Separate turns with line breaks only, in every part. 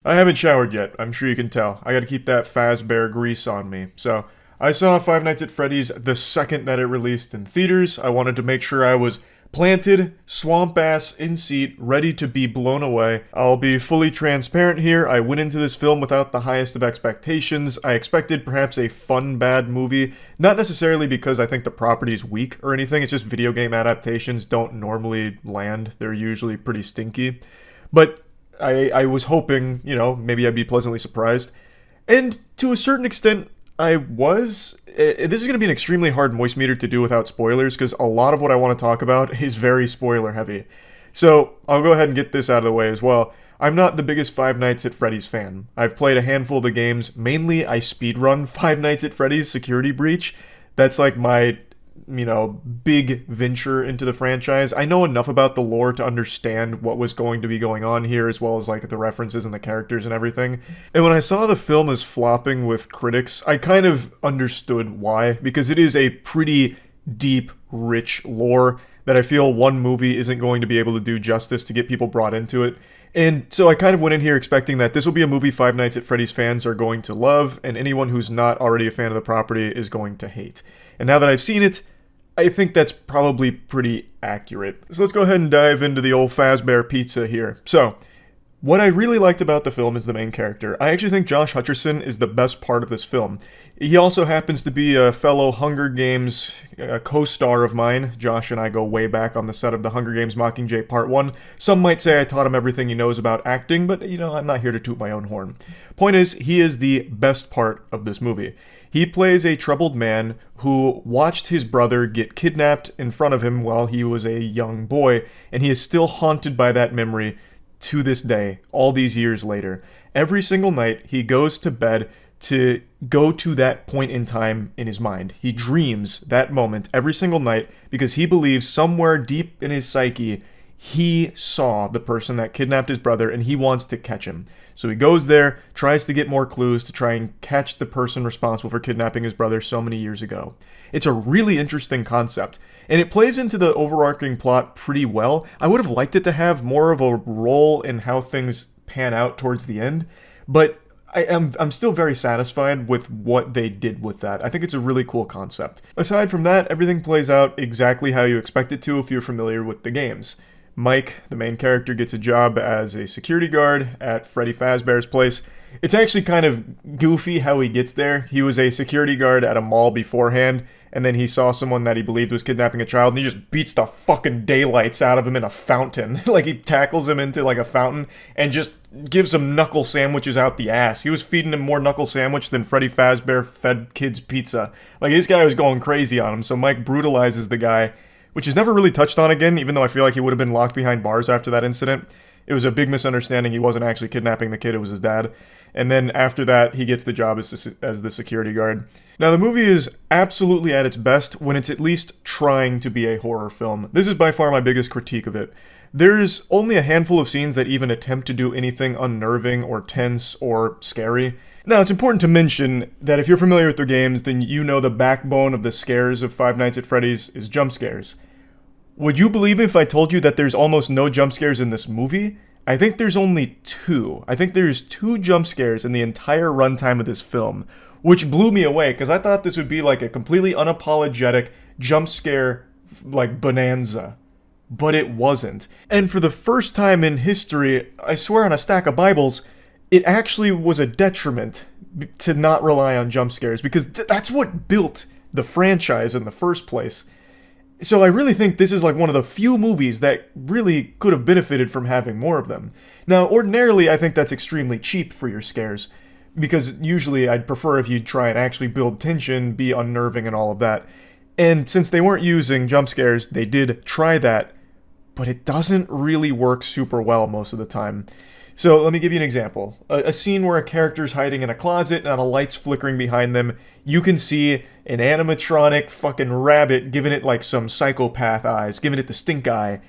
I haven't showered yet, I'm sure you can tell. I gotta keep that Fazbear grease on me. So, I saw Five Nights at Freddy's the second that it released in theaters. I wanted to make sure I was planted, swamp ass in seat, ready to be blown away. I'll be fully transparent here. I went into this film without the highest of expectations. I expected perhaps a fun, bad movie. Not necessarily because I think the property's weak or anything, it's just video game adaptations don't normally land. They're usually pretty stinky. But I was hoping, maybe I'd be pleasantly surprised. And to a certain extent, I was. This is going to be an extremely hard moist meter to do without spoilers, because a lot of what I want to talk about is very spoiler heavy. So I'll go ahead and get this out of the way as well. I'm not the biggest Five Nights at Freddy's fan. I've played a handful of the games. Mainly, I speedrun Five Nights at Freddy's Security Breach. That's like my big venture into the franchise. I know enough about the lore to understand what was going to be going on here, as well as like the references and the characters and everything. And when I saw the film as flopping with critics, I kind of understood why, because it is a pretty deep, rich lore that I feel one movie isn't going to be able to do justice to get people brought into it. And so I kind of went in here expecting that this will be a movie Five Nights at Freddy's fans are going to love, and anyone who's not already a fan of the property is going to hate. And now that I've seen it, I think that's probably pretty accurate. So let's go ahead and dive into the old Fazbear pizza here. So, what I really liked about the film is the main character. I actually think Josh Hutcherson is the best part of this film. He also happens to be a fellow Hunger Games co-star of mine. Josh and I go way back on the set of the Hunger Games Mockingjay Part 1. Some might say I taught him everything he knows about acting, but I'm not here to toot my own horn. Point is, he is the best part of this movie. He plays a troubled man who watched his brother get kidnapped in front of him while he was a young boy, and he is still haunted by that memory to this day, all these years later. Every single night, he goes to bed to go to that point in time in his mind. He dreams that moment every single night because he believes somewhere deep in his psyche, he saw the person that kidnapped his brother and he wants to catch him. So he goes there, tries to get more clues to try and catch the person responsible for kidnapping his brother so many years ago. It's a really interesting concept, and it plays into the overarching plot pretty well. I would have liked it to have more of a role in how things pan out towards the end, but I'm still very satisfied with what they did with that. I think it's a really cool concept. Aside from that, everything plays out exactly how you expect it to if you're familiar with the games. Mike, the main character, gets a job as a security guard at Freddy Fazbear's place. It's actually kind of goofy how he gets there. He was a security guard at a mall beforehand, and then he saw someone that he believed was kidnapping a child, and he just beats the fucking daylights out of him in a fountain. Like, he tackles him into, like, a fountain, and just gives him knuckle sandwiches out the ass. He was feeding him more knuckle sandwich than Freddy Fazbear fed kids pizza. Like, this guy was going crazy on him, so Mike brutalizes the guy, which is never really touched on again, even though I feel like he would have been locked behind bars after that incident. It was a big misunderstanding. He wasn't actually kidnapping the kid, it was his dad. And then after that, he gets the job as the security guard. Now, the movie is absolutely at its best when it's at least trying to be a horror film. This is by far my biggest critique of it. There's only a handful of scenes that even attempt to do anything unnerving or tense or scary. Now, it's important to mention that if you're familiar with their games, then you know the backbone of the scares of Five Nights at Freddy's is jump scares. Would you believe me if I told you that there's almost no jump scares in this movie? I think there's only two. I think there's 2 jump scares in the entire runtime of this film, which blew me away because I thought this would be like a completely unapologetic jump scare, like bonanza. But it wasn't. And for the first time in history, I swear on a stack of Bibles, it actually was a detriment to not rely on jump scares because that's what built the franchise in the first place. So I really think this is like one of the few movies that really could have benefited from having more of them. Now, ordinarily, I think that's extremely cheap for your scares, because usually I'd prefer if you'd try and actually build tension, be unnerving and all of that. And since they weren't using jump scares, they did try that, but it doesn't really work super well most of the time. So let me give you an example. A scene where a character's hiding in a closet and a light's flickering behind them. You can see an animatronic fucking rabbit giving it like some psychopath eyes, giving it the stink eye.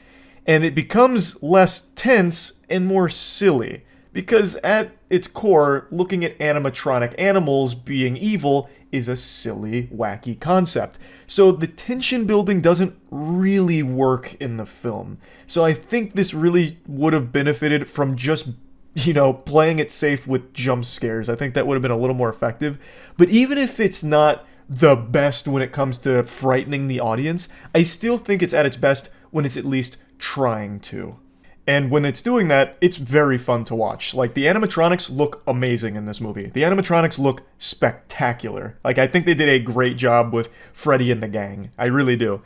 And it becomes less tense and more silly. Because at its core, looking at animatronic animals being evil is a silly, wacky concept. So the tension building doesn't really work in the film. So I think this really would have benefited from just playing it safe with jump scares. I think that would have been a little more effective. But even if it's not the best when it comes to frightening the audience, I still think it's at its best when it's at least trying to. And when it's doing that, it's very fun to watch. Like, the animatronics look amazing in this movie. The animatronics look spectacular. Like, I think they did a great job with Freddy and the gang. I really do.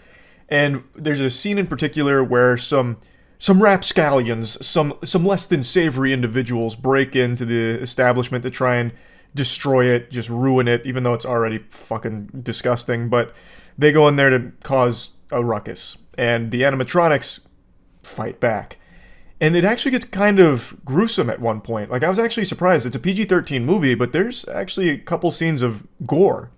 And there's a scene in particular where some rapscallions, some less than savory individuals break into the establishment to try and destroy it, just ruin it, even though it's already fucking disgusting. But they go in there to cause a ruckus. And the animatronics fight back. And it actually gets kind of gruesome at one point. Like, I was actually surprised. It's a PG-13 movie, but there's actually a couple scenes of gore,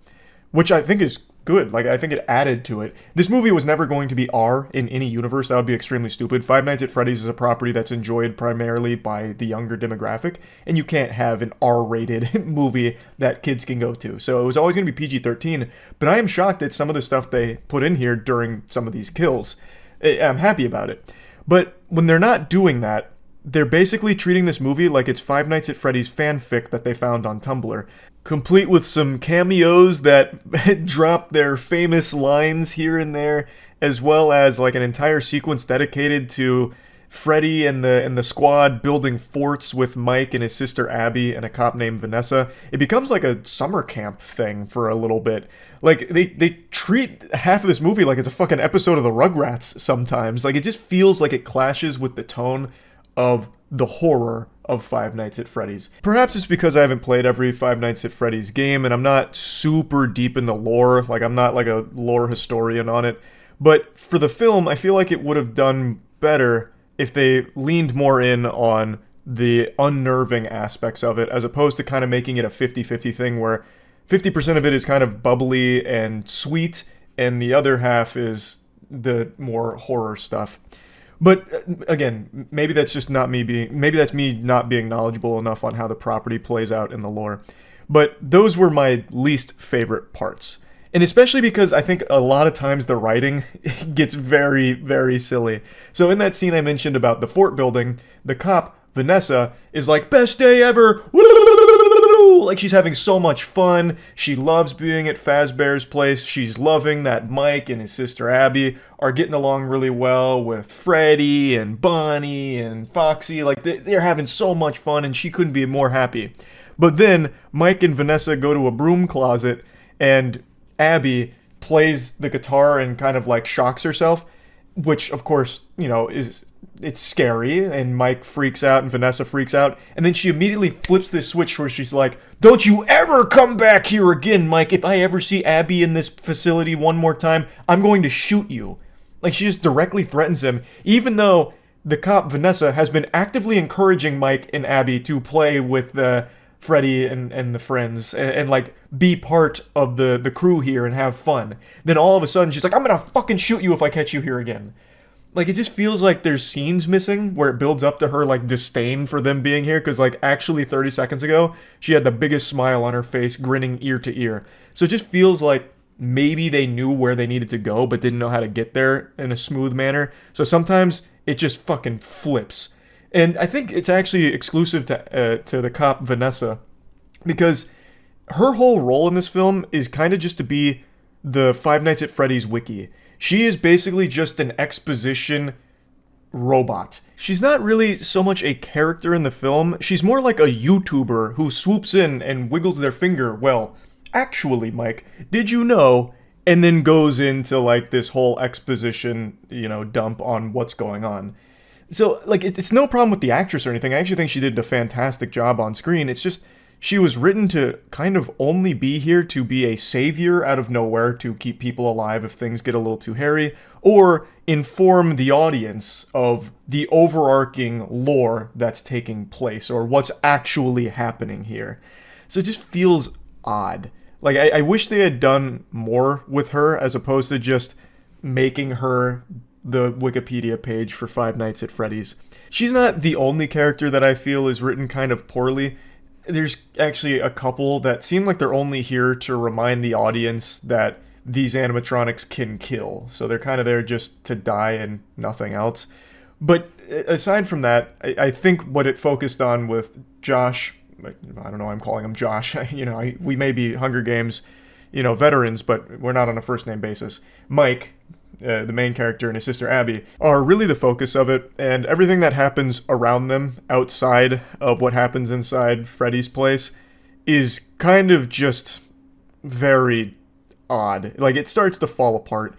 which I think is good. Like, I think it added to it. This movie was never going to be R in any universe. That would be extremely stupid. Five Nights at Freddy's is a property that's enjoyed primarily by the younger demographic, and you can't have an R-rated movie that kids can go to. So it was always going to be PG-13, but I am shocked at some of the stuff they put in here during some of these kills. I'm happy about it. But when they're not doing that, they're basically treating this movie like it's Five Nights at Freddy's fanfic that they found on Tumblr, complete with some cameos that drop their famous lines here and there, as well as like an entire sequence dedicated to Freddy and the squad building forts with Mike and his sister Abby and a cop named Vanessa. It becomes like a summer camp thing for a little bit. Like, they treat half of this movie like it's a fucking episode of the Rugrats sometimes. Like, it just feels like it clashes with the tone of the horror of Five Nights at Freddy's. Perhaps it's because I haven't played every Five Nights at Freddy's game and I'm not super deep in the lore. Like, I'm not like a lore historian on it. But for the film, I feel like it would have done better if they leaned more in on the unnerving aspects of it, as opposed to kind of making it a 50-50 thing where 50% of it is kind of bubbly and sweet, and the other half is the more horror stuff. But again, maybe that's just not me maybe that's me not being knowledgeable enough on how the property plays out in the lore. But those were my least favorite parts. And especially because I think a lot of times the writing gets very, very silly. So in that scene I mentioned about the fort building, the cop, Vanessa, is like, best day ever! Like, she's having so much fun. She loves being at Fazbear's place. She's loving that Mike and his sister Abby are getting along really well with Freddy and Bonnie and Foxy. Like, they're having so much fun, and she couldn't be more happy. But then Mike and Vanessa go to a broom closet, and Abby plays the guitar and kind of like shocks herself, which of course, it's scary, and Mike freaks out and Vanessa freaks out, and then she immediately flips this switch where she's like, don't you ever come back here again, Mike. If I ever see Abby in this facility one more time, I'm going to shoot you. Like, she just directly threatens him, even though the cop Vanessa has been actively encouraging Mike and Abby to play with Freddy and the friends and like be part of the crew here and have fun. Then all of a sudden she's like, I'm gonna fucking shoot you if I catch you here again. Like, it just feels like there's scenes missing where it builds up to her like disdain for them being here, because like actually 30 seconds ago she had the biggest smile on her face, grinning ear to ear. So it just feels like maybe they knew where they needed to go but didn't know how to get there in a smooth manner. So sometimes it just fucking flips. And I think it's actually exclusive to the cop Vanessa, because her whole role in this film is kind of just to be the Five Nights at Freddy's wiki. She is basically just an exposition robot. She's not really so much a character in the film. She's more like a YouTuber who swoops in and wiggles their finger. Well, actually, Mike, did you know? And then goes into like this whole exposition, dump on what's going on. So, like, it's no problem with the actress or anything. I actually think she did a fantastic job on screen. It's just, she was written to kind of only be here to be a savior out of nowhere, to keep people alive if things get a little too hairy, or inform the audience of the overarching lore that's taking place, or what's actually happening here. So it just feels odd. Like, I wish they had done more with her, as opposed to just making her the Wikipedia page for Five Nights at Freddy's. She's not the only character that I feel is written kind of poorly. There's actually a couple that seem like they're only here to remind the audience that these animatronics can kill. So they're kind of there just to die and nothing else. But aside from that, I think what it focused on with Josh, I don't know, I'm calling him Josh. We may be Hunger Games, veterans, but we're not on a first name basis. Mike, the main character, and his sister Abby are really the focus of it, and everything that happens around them outside of what happens inside Freddy's place is kind of just very odd. Like, it starts to fall apart.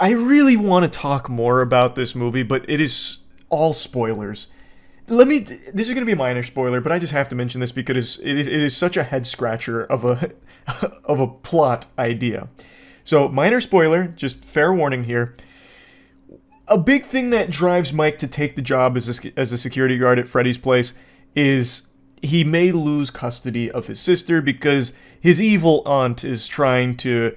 I really want to talk more about this movie, but it is all spoilers. This is going to be a minor spoiler, but I just have to mention this because it is such a head scratcher of a of a plot idea. So, minor spoiler, just fair warning here. A big thing that drives Mike to take the job as a security guard at Freddy's place is he may lose custody of his sister because his evil aunt is trying to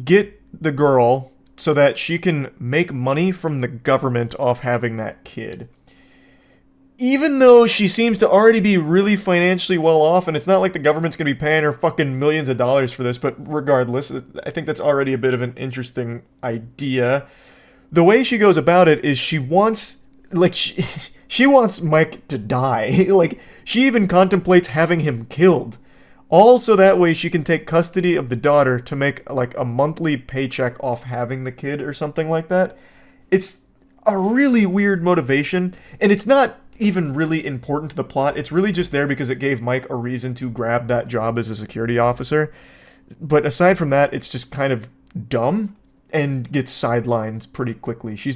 get the girl so that she can make money from the government off having that kid. Even though she seems to already be really financially well off, and it's not like the government's going to be paying her fucking millions of dollars for this, but regardless, I think that's already a bit of an interesting idea. The way she goes about it is she wants Mike to die. Like, she even contemplates having him killed. All so that way she can take custody of the daughter to make, like, a monthly paycheck off having the kid or something like that. It's a really weird motivation, and it's not even really important to the plot. It's really just there because it gave Mike a reason to grab that job as a security officer. But aside from that, it's just kind of dumb and gets sidelined pretty quickly. She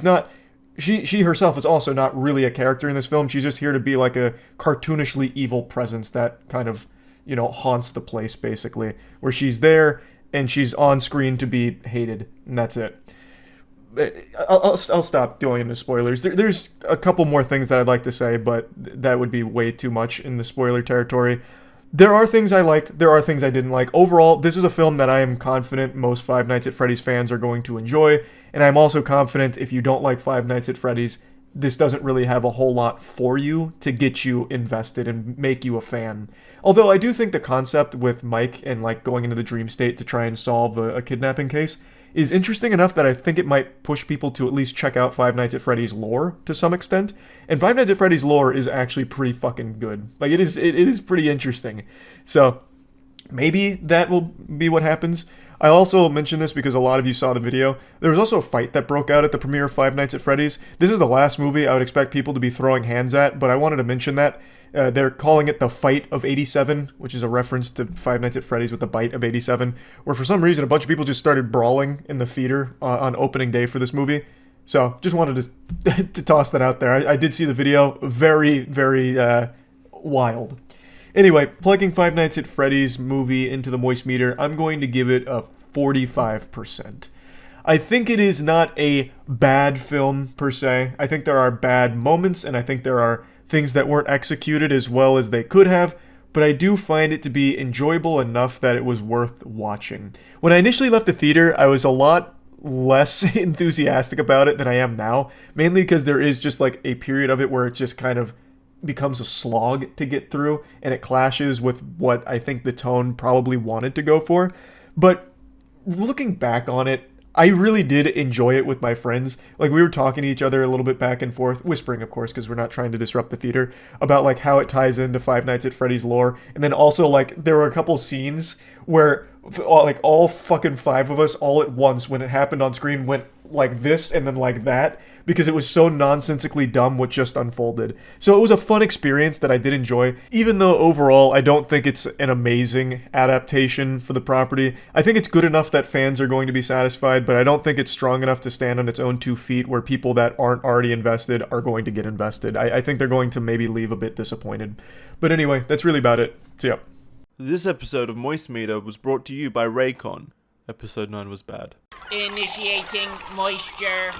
herself is also not really a character in this film. She's just here to be like a cartoonishly evil presence that kind of, haunts the place, basically. Where she's there and she's on screen to be hated, and that's it. I'll stop going into spoilers. There's a couple more things that I'd like to say, but that would be way too much in the spoiler territory. There are things I liked, there are things I didn't like. Overall, this is a film that I am confident most Five Nights at Freddy's fans are going to enjoy, and I'm also confident if you don't like Five Nights at Freddy's, this doesn't really have a whole lot for you to get you invested and make you a fan. Although I do think the concept with Mike and like going into the dream state to try and solve a kidnapping case is interesting enough that I think it might push people to at least check out Five Nights at Freddy's lore to some extent. And Five Nights at Freddy's lore is actually pretty fucking good. Like, it is pretty interesting. So, maybe that will be what happens. I also mention this because a lot of you saw the video. There was also a fight that broke out at the premiere of Five Nights at Freddy's. This is the last movie I would expect people to be throwing hands at, but I wanted to mention that. They're calling it the Fight of 87, which is a reference to Five Nights at Freddy's with the Bite of 87, where for some reason a bunch of people just started brawling in the theater on opening day for this movie. So, just wanted to toss that out there. I did see the video. Very, very wild. Anyway, plugging Five Nights at Freddy's movie into the moist meter, I'm going to give it a 45%. I think it is not a bad film, per se. I think there are bad moments, and I think there are things that weren't executed as well as they could have, but I do find it to be enjoyable enough that it was worth watching. When I initially left the theater, I was a lot less enthusiastic about it than I am now, mainly because there is just like a period of it where it just kind of becomes a slog to get through, and it clashes with what I think the tone probably wanted to go for. But looking back on it, I really did enjoy it with my friends. Like, we were talking to each other a little bit back and forth, whispering, of course, because we're not trying to disrupt the theater, about, like, how it ties into Five Nights at Freddy's lore. And then also, like, there were a couple scenes where, like, all fucking five of us, all at once, when it happened on screen, went like this and then like that, because it was so nonsensically dumb what just unfolded. So it was a fun experience that I did enjoy, even though overall I don't think it's an amazing adaptation for the property. I think it's good enough that fans are going to be satisfied, but I don't think it's strong enough to stand on its own 2 feet where people that aren't already invested are going to get invested. I think they're going to maybe leave a bit disappointed. But anyway, that's really about it. So yeah.
This episode of Moist Meter was brought to you by Raycon. Episode 9 was bad.
Initiating moisture.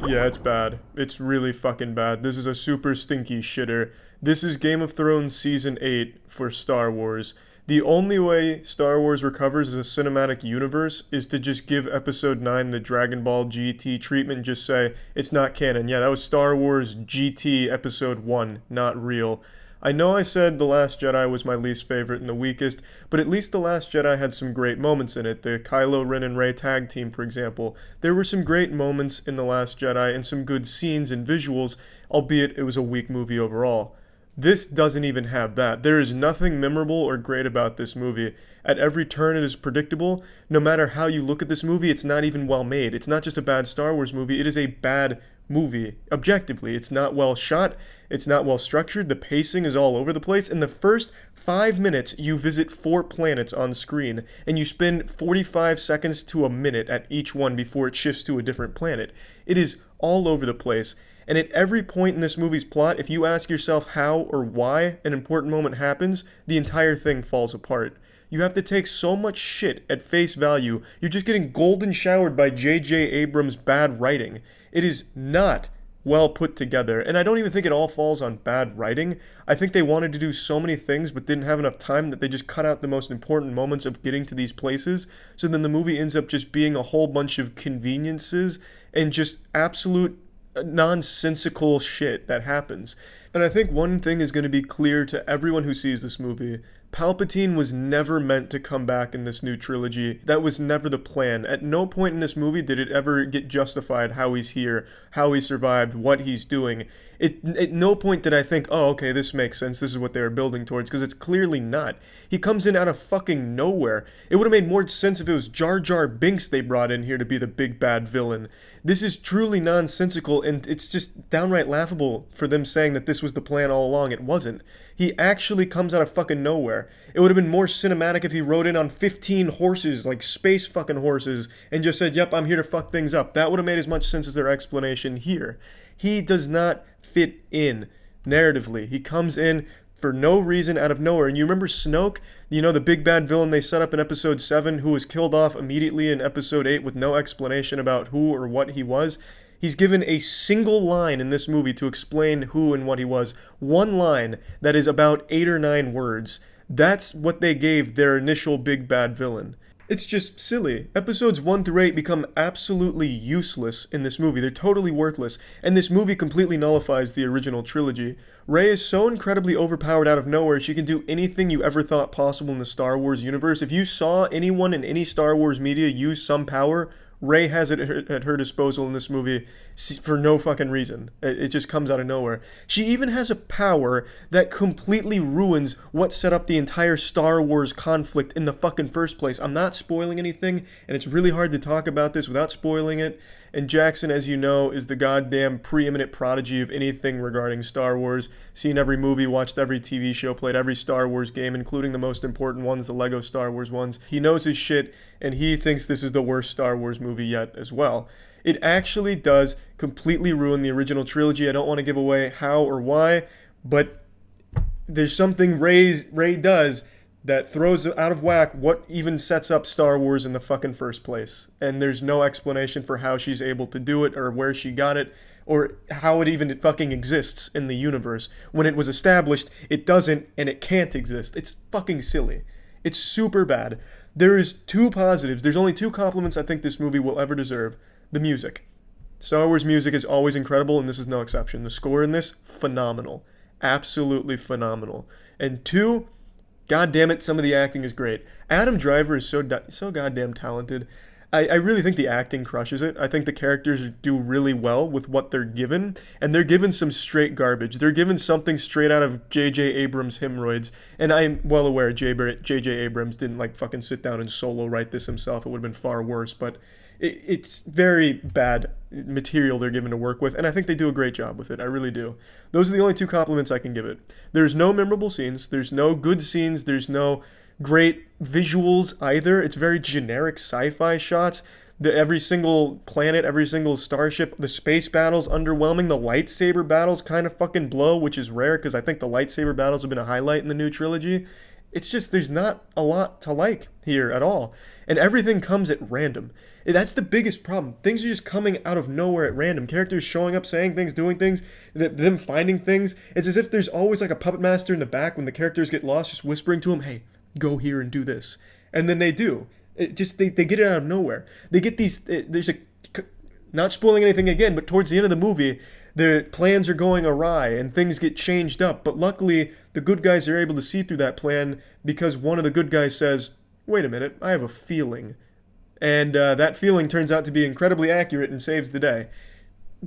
Yeah, it's bad. It's really fucking bad. This is a super stinky shitter. This is Game of Thrones Season 8 for Star Wars. The only way Star Wars recovers as a cinematic universe is to just give Episode 9 the Dragon Ball GT treatment and just say, it's not canon. Yeah, that was Star Wars GT Episode 1, not real. I know I said The Last Jedi was my least favorite and the weakest, but at least The Last Jedi had some great moments in it. The Kylo Ren and Rey tag team, for example. There were some great moments in The Last Jedi and some good scenes and visuals, albeit it was a weak movie overall. This doesn't even have that. There is nothing memorable or great about this movie. At every turn, it is predictable. No matter how you look at this movie, it's not even well made. It's not just a bad Star Wars movie, it is a bad movie. Objectively, it's not well shot, it's not well structured, the pacing is all over the place. In the first 5 minutes, you visit 4 planets on screen, and you spend 45 seconds to a minute at each one before it shifts to a different planet. It is all over the place. And at every point in this movie's plot, if you ask yourself how or why an important moment happens, the entire thing falls apart. You have to take so much shit at face value. You're just getting golden showered by J.J. Abrams' bad writing. It is not well put together, and I don't even think it all falls on bad writing. I think they wanted to do so many things but didn't have enough time that they just cut out the most important moments of getting to these places, so then the movie ends up just being a whole bunch of conveniences and just absolute nonsensical shit that happens. And I think one thing is going to be clear to everyone who sees this movie. Palpatine was never meant to come back in this new trilogy. That was never the plan. At no point in this movie did it ever get justified how he's here, how he survived, what he's doing. At no point did I think, oh, okay, this makes sense, this is what they were building towards, because it's clearly not. He comes in out of fucking nowhere. It would have made more sense if it was Jar Jar Binks they brought in here to be the big bad villain. This is truly nonsensical, and it's just downright laughable for them saying that this was the plan all along. It wasn't. He actually comes out of fucking nowhere. It would have been more cinematic if he rode in on 15 horses, like space fucking horses, and just said, yep, I'm here to fuck things up. That would have made as much sense as their explanation here. He does not fit in narratively. He comes in for no reason out of nowhere. And you remember Snoke, you know, the big bad villain they set up in episode 7 who was killed off immediately in episode 8 with no explanation about who or what he was? He's given a single line in this movie to explain who and what he was. One line that is about 8 or 9 words. That's what they gave their initial big bad villain. It's just silly. Episodes 1 through 8 become absolutely useless in this movie. They're totally worthless, and this movie completely nullifies the original trilogy. Rey is so incredibly overpowered out of nowhere, she can do anything you ever thought possible in the Star Wars universe. If you saw anyone in any Star Wars media use some power, Rey has it at her disposal in this movie for no fucking reason. It just comes out of nowhere. She even has a power that completely ruins what set up the entire Star Wars conflict in the fucking first place. I'm not spoiling anything, and it's really hard to talk about this without spoiling it. And Jackson, as you know, is the goddamn preeminent prodigy of anything regarding Star Wars. Seen every movie, watched every TV show, played every Star Wars game, including the most important ones, the Lego Star Wars ones. He knows his shit, and he thinks this is the worst Star Wars movie yet as well. It actually does completely ruin the original trilogy. I don't want to give away how or why, but there's something Rey does that throws out of whack what even sets up Star Wars in the fucking first place. And there's no explanation for how she's able to do it, or where she got it, or how it even fucking exists in the universe. When it was established, it doesn't, and it can't exist. It's fucking silly. It's super bad. There is 2 positives. There's only 2 compliments I think this movie will ever deserve. The music. Star Wars music is always incredible, and this is no exception. The score in this, phenomenal. Absolutely phenomenal. And 2, God damn it, some of the acting is great. Adam Driver is so goddamn talented. I really think the acting crushes it. I think the characters do really well with what they're given, and they're given some straight garbage. They're given something straight out of J.J. Abrams' hemorrhoids, and I'm well aware J.J. Abrams didn't fucking sit down and solo write this himself. It would have been far worse, but it's very bad material they're given to work with, and I think they do a great job with it. I really do. Those are the only 2 compliments I can give it. There's no memorable scenes. There's no good scenes. There's no great visuals either. It's very generic sci-fi shots. Every single planet, every single starship, the space battles underwhelming. The lightsaber battles kind of fucking blow, which is rare because I think the lightsaber battles have been a highlight in the new trilogy. It's just, there's not a lot to like here at all. And everything comes at random. That's the biggest problem. Things are just coming out of nowhere at random. Characters showing up, saying things, doing things, them finding things. It's as if there's always like a puppet master in the back when the characters get lost, just whispering to them, hey, go here and do this. And then they do. They get it out of nowhere. They get these, not spoiling anything again, but towards the end of the movie, The plans are going awry and things get changed up, but luckily the good guys are able to see through that plan because one of the good guys says, "Wait a minute, I have a feeling." And that feeling turns out to be incredibly accurate and saves the day.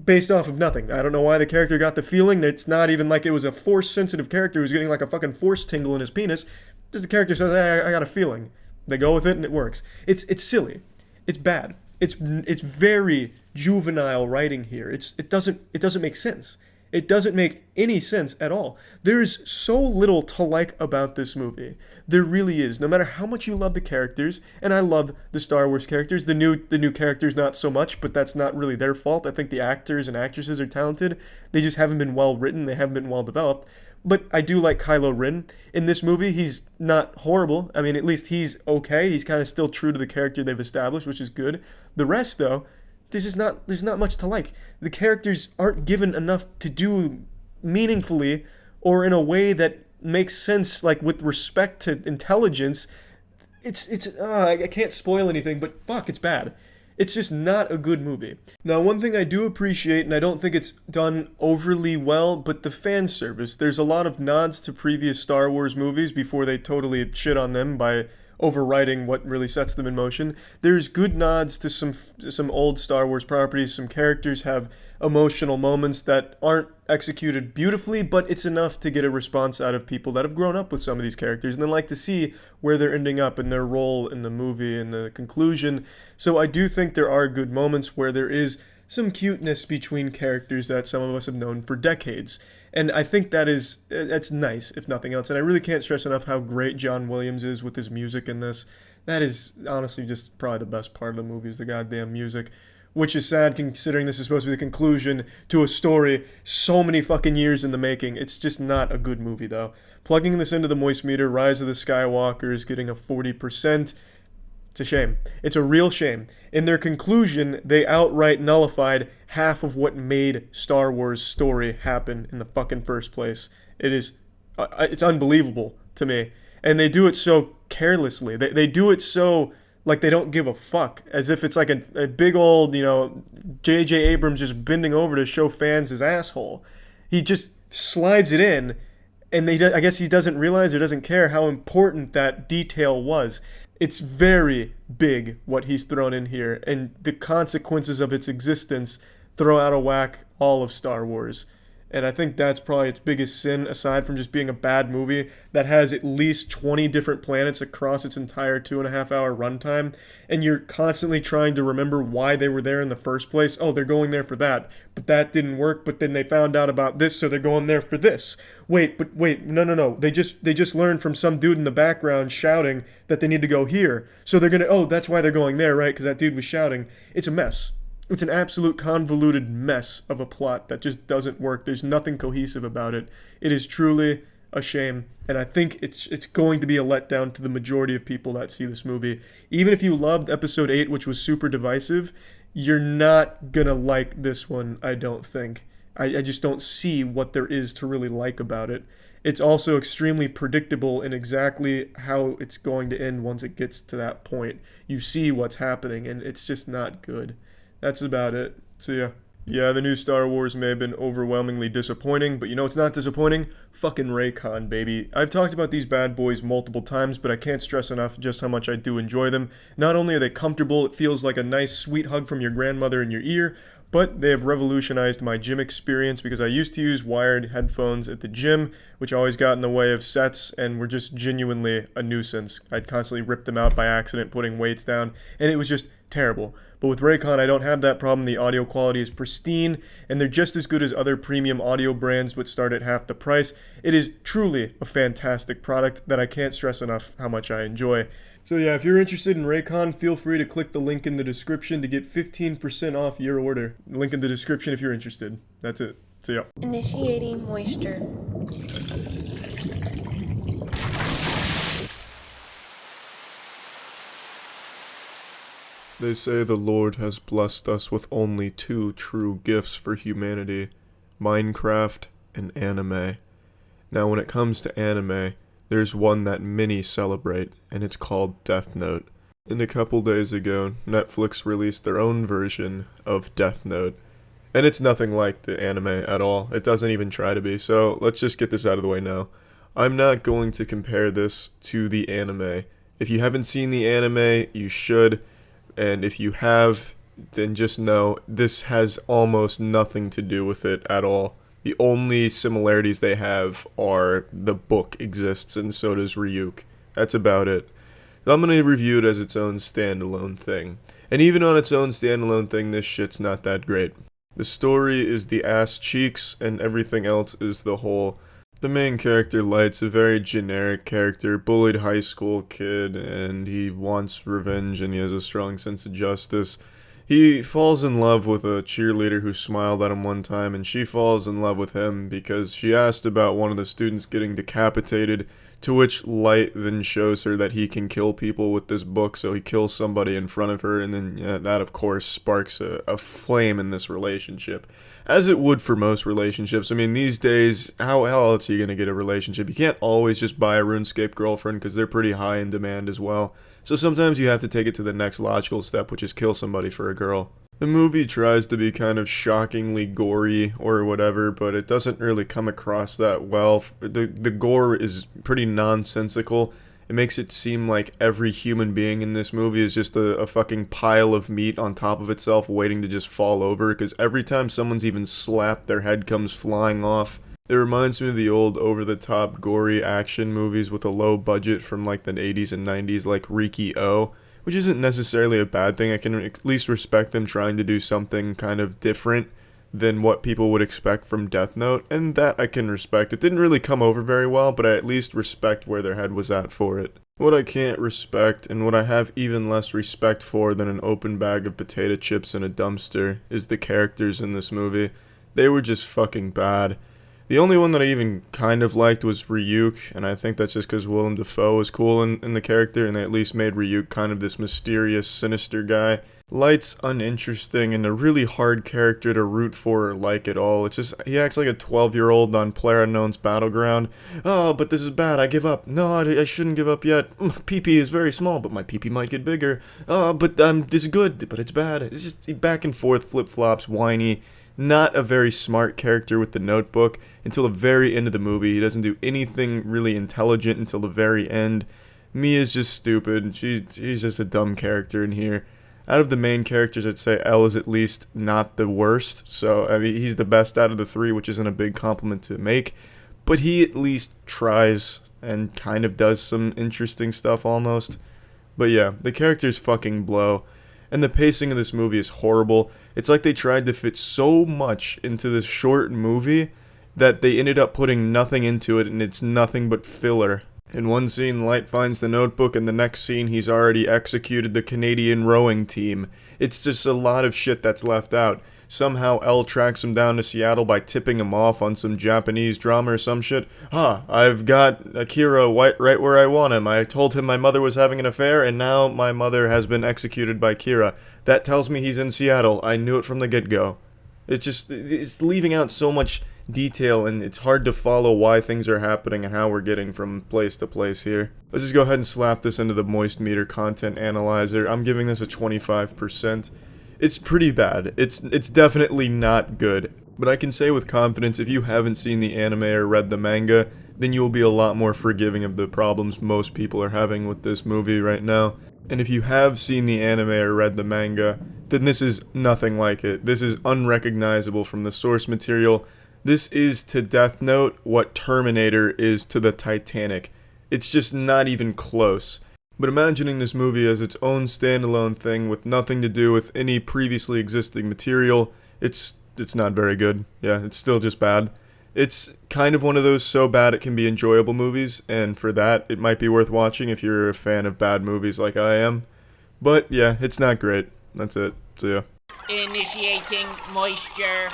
Based off of nothing. I don't know why the character got the feeling. It's not even like it was a force-sensitive character who's getting like a fucking force tingle in his penis. Just the character says, hey, I got a feeling. They go with it and it works. It's silly. It's bad. It's very juvenile writing here. It doesn't make sense. It doesn't make any sense at all. There is so little to like about this movie. There really is. No matter how much you love the characters, and I love the Star Wars characters, the new characters not so much, but that's not really their fault. I think the actors and actresses are talented. They just haven't been well written. They haven't been well developed. But I do like Kylo Ren. In this movie, he's not horrible. I mean, at least he's okay. He's kind of still true to the character they've established, which is good. The rest, though, there's not much to like. The characters aren't given enough to do meaningfully or in a way that makes sense, like with respect to intelligence. I can't spoil anything, but fuck, it's bad. It's just not a good movie. Now, one thing I do appreciate, and I don't think it's done overly well, but the fan service. There's a lot of nods to previous Star Wars movies before they totally shit on them by overwriting what really sets them in motion. There's good nods to some old Star Wars properties. Some characters have emotional moments that aren't executed beautifully, but it's enough to get a response out of people that have grown up with some of these characters and then like to see where they're ending up in their role in the movie and the conclusion. So I do think there are good moments where there is some cuteness between characters that some of us have known for decades. And I think that's nice, if nothing else. And I really can't stress enough how great John Williams is with his music in this. That is honestly just probably the best part of the movie is the goddamn music. Which is sad considering this is supposed to be the conclusion to a story so many fucking years in the making. It's just not a good movie, though. Plugging this into the Moist Meter, Rise of the Skywalker is getting a 40%. It's a shame. It's a real shame. In their conclusion, they outright nullified half of what made Star Wars' story happen in the fucking first place. It's unbelievable to me. And they do it so carelessly. They do it so like they don't give a fuck, as if it's like a big old, J.J. Abrams just bending over to show fans his asshole. He just slides it in, and I guess he doesn't realize or doesn't care how important that detail was. It's very big what he's thrown in here, and the consequences of its existence throw out of whack all of Star Wars. And I think that's probably its biggest sin, aside from just being a bad movie that has at least 20 different planets across its entire 2.5-hour runtime, and you're constantly trying to remember why they were there in the first place. Oh, they're going there for that, but that didn't work, but then they found out about this, so they're going there for this. Wait, no. They just learned from some dude in the background shouting that they need to go here. So they're gonna, that's why they're going there, right? Because that dude was shouting. It's a mess. It's an absolute convoluted mess of a plot that just doesn't work. There's nothing cohesive about it. It is truly a shame, and I think it's going to be a letdown to the majority of people that see this movie. Even if you loved Episode 8, which was super divisive, you're not gonna like this one, I don't think. I just don't see what there is to really like about it. It's also extremely predictable in exactly how it's going to end once it gets to that point. You see what's happening, and it's just not good. That's about it. So yeah. Yeah, the new Star Wars may have been overwhelmingly disappointing, but it's not disappointing? Fucking Raycon, baby. I've talked about these bad boys multiple times, but I can't stress enough just how much I do enjoy them. Not only are they comfortable, it feels like a nice sweet hug from your grandmother in your ear, but they have revolutionized my gym experience because I used to use wired headphones at the gym, which always got in the way of sets and were just genuinely a nuisance. I'd constantly rip them out by accident putting weights down, and it was just terrible. But with Raycon, I don't have that problem. The audio quality is pristine, and they're just as good as other premium audio brands but start at half the price. It is truly a fantastic product that I can't stress enough how much I enjoy. So yeah, if you're interested in Raycon, feel free to click the link in the description to get 15% off your order. Link in the description if you're interested. That's it. See ya.
Initiating moisture.
They say the Lord has blessed us with only 2 true gifts for humanity, Minecraft and anime. Now when it comes to anime, there's one that many celebrate, and it's called Death Note. And a couple days ago, Netflix released their own version of Death Note. And it's nothing like the anime at all. It doesn't even try to be. So let's just get this out of the way now. I'm not going to compare this to the anime. If you haven't seen the anime, you should. And if you have, then just know this has almost nothing to do with it at all. The only similarities they have are the book exists and so does Ryuk. That's about it. I'm going to review it as its own standalone thing. And even on its own standalone thing, this shit's not that great. The story is the ass cheeks and everything else is the whole. The main character, Light's a very generic character, bullied high school kid, and he wants revenge and he has a strong sense of justice. He falls in love with a cheerleader who smiled at him one time, and she falls in love with him because she asked about one of the students getting decapitated, to which Light then shows her that he can kill people with this book, so he kills somebody in front of her, and then that of course sparks a flame in this relationship. As it would for most relationships. I mean, these days, how else are you going to get a relationship? You can't always just buy a RuneScape girlfriend because they're pretty high in demand as well. So sometimes you have to take it to the next logical step, which is kill somebody for a girl. The movie tries to be kind of shockingly gory or whatever, but it doesn't really come across that well. The gore is pretty nonsensical. It makes it seem like every human being in this movie is just a fucking pile of meat on top of itself waiting to just fall over, because every time someone's even slapped, their head comes flying off. It reminds me of the old over-the-top gory action movies with a low budget from like the 80s and 90s, like Riki-Oh, which isn't necessarily a bad thing. I can at least respect them trying to do something kind of different than what people would expect from Death Note, and that I can respect. It didn't really come over very well, but I at least respect where their head was at for it. What I can't respect, and what I have even less respect for than an open bag of potato chips in a dumpster, is the characters in this movie. They were just fucking bad. The only one that I even kind of liked was Ryuk, and I think that's just because Willem Dafoe was cool in the character, and they at least made Ryuk kind of this mysterious, sinister guy. Light's uninteresting and a really hard character to root for or like at all. It's just, he acts like a 12-year-old on PlayerUnknown's Battleground. Oh, but this is bad, I give up. No, I shouldn't give up yet. My pee-pee is very small, but my pee-pee might get bigger. Oh, but this is good, but it's bad. It's just back and forth, flip-flops, whiny. Not a very smart character with the notebook until the very end of the movie. He doesn't do anything really intelligent until the very end. Mia's just stupid. She's just a dumb character in here. Out of the main characters, I'd say L is at least not the worst. So, I mean, he's the best out of the three, which isn't a big compliment to make. But he at least tries and kind of does some interesting stuff almost. But yeah, the characters fucking blow. And the pacing of this movie is horrible. It's like they tried to fit so much into this short movie that they ended up putting nothing into it, and it's nothing but filler. In one scene, Light finds the notebook, and the next scene, he's already executed the Canadian rowing team. It's just a lot of shit that's left out. Somehow L tracks him down to Seattle by tipping him off on some Japanese drama or some shit. I've got Akira right where I want him. I told him my mother was having an affair, and now my mother has been executed by Kira. That tells me he's in Seattle. I knew it from the get-go. It's leaving out so much detail, and it's hard to follow why things are happening and how we're getting from place to place here. Let's just go ahead and slap this into the Moist Meter content analyzer. I'm giving this a 25%. It's pretty bad. It's definitely not good. But I can say with confidence, if you haven't seen the anime or read the manga, then you'll be a lot more forgiving of the problems most people are having with this movie right now. And if you have seen the anime or read the manga, then this is nothing like it. This is unrecognizable from the source material. This is to Death Note what Terminator is to the Titanic. It's just not even close. But imagining this movie as its own standalone thing with nothing to do with any previously existing material, it's not very good. Yeah, it's still just bad. It's kind of one of those so bad it can be enjoyable movies, and for that, it might be worth watching if you're a fan of bad movies like I am. But yeah, it's not great. That's it. See ya.
Initiating moisture.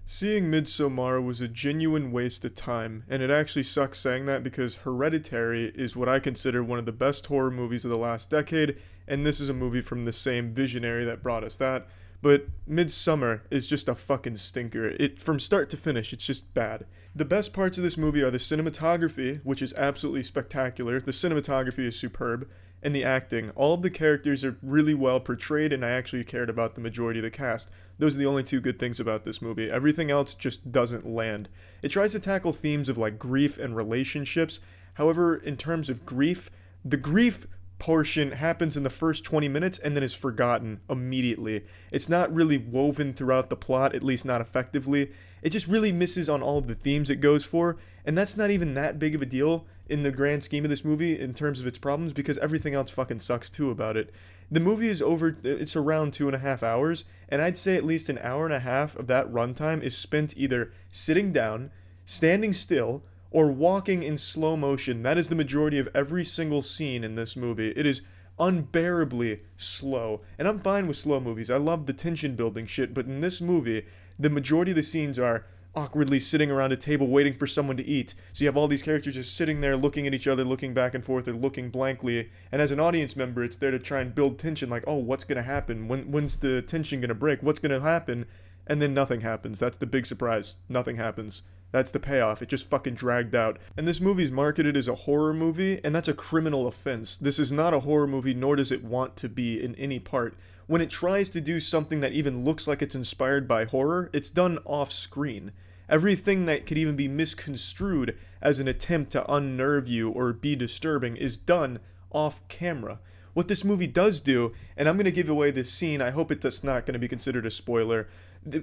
Seeing Midsommar was a genuine waste of time, and it actually sucks saying that because Hereditary is what I consider one of the best horror movies of the last decade, and this is a movie from the same visionary that brought us that. But Midsommar is just a fucking stinker. It from start to finish, it's just bad. The best parts of this movie are the cinematography, which is absolutely spectacular. The cinematography is superb, and the acting. All of the characters are really well portrayed, and I actually cared about the majority of the cast. Those are the only two good things about this movie. Everything else just doesn't land. It tries to tackle themes of like grief and relationships. However, in terms of grief, the grief portion happens in the first 20 minutes and then is forgotten immediately. It's not really woven throughout the plot, at least not effectively. It just really misses on all of the themes it goes for, and that's not even that big of a deal in the grand scheme of this movie in terms of its problems, because everything else fucking sucks too about it. The movie is it's around 2.5 hours, and I'd say at least an hour and a half of that runtime is spent either sitting down, standing still, or walking in slow motion. That is the majority of every single scene in this movie. It is unbearably slow. And I'm fine with slow movies. I love the tension building shit, but in this movie, the majority of the scenes are awkwardly sitting around a table waiting for someone to eat. So you have all these characters just sitting there looking at each other, looking back and forth, or looking blankly. And as an audience member, it's there to try and build tension, like, oh, what's going to happen? When's the tension going to break? What's going to happen? And then nothing happens. That's the big surprise. Nothing happens. That's the payoff. It just fucking dragged out. And this movie's marketed as a horror movie, and that's a criminal offense. This is not a horror movie, nor does it want to be in any part. When it tries to do something that even looks like it's inspired by horror, it's done off-screen. Everything that could even be misconstrued as an attempt to unnerve you or be disturbing is done off-camera. What this movie does do, and I'm going to give away this scene, I hope it's not going to be considered a spoiler.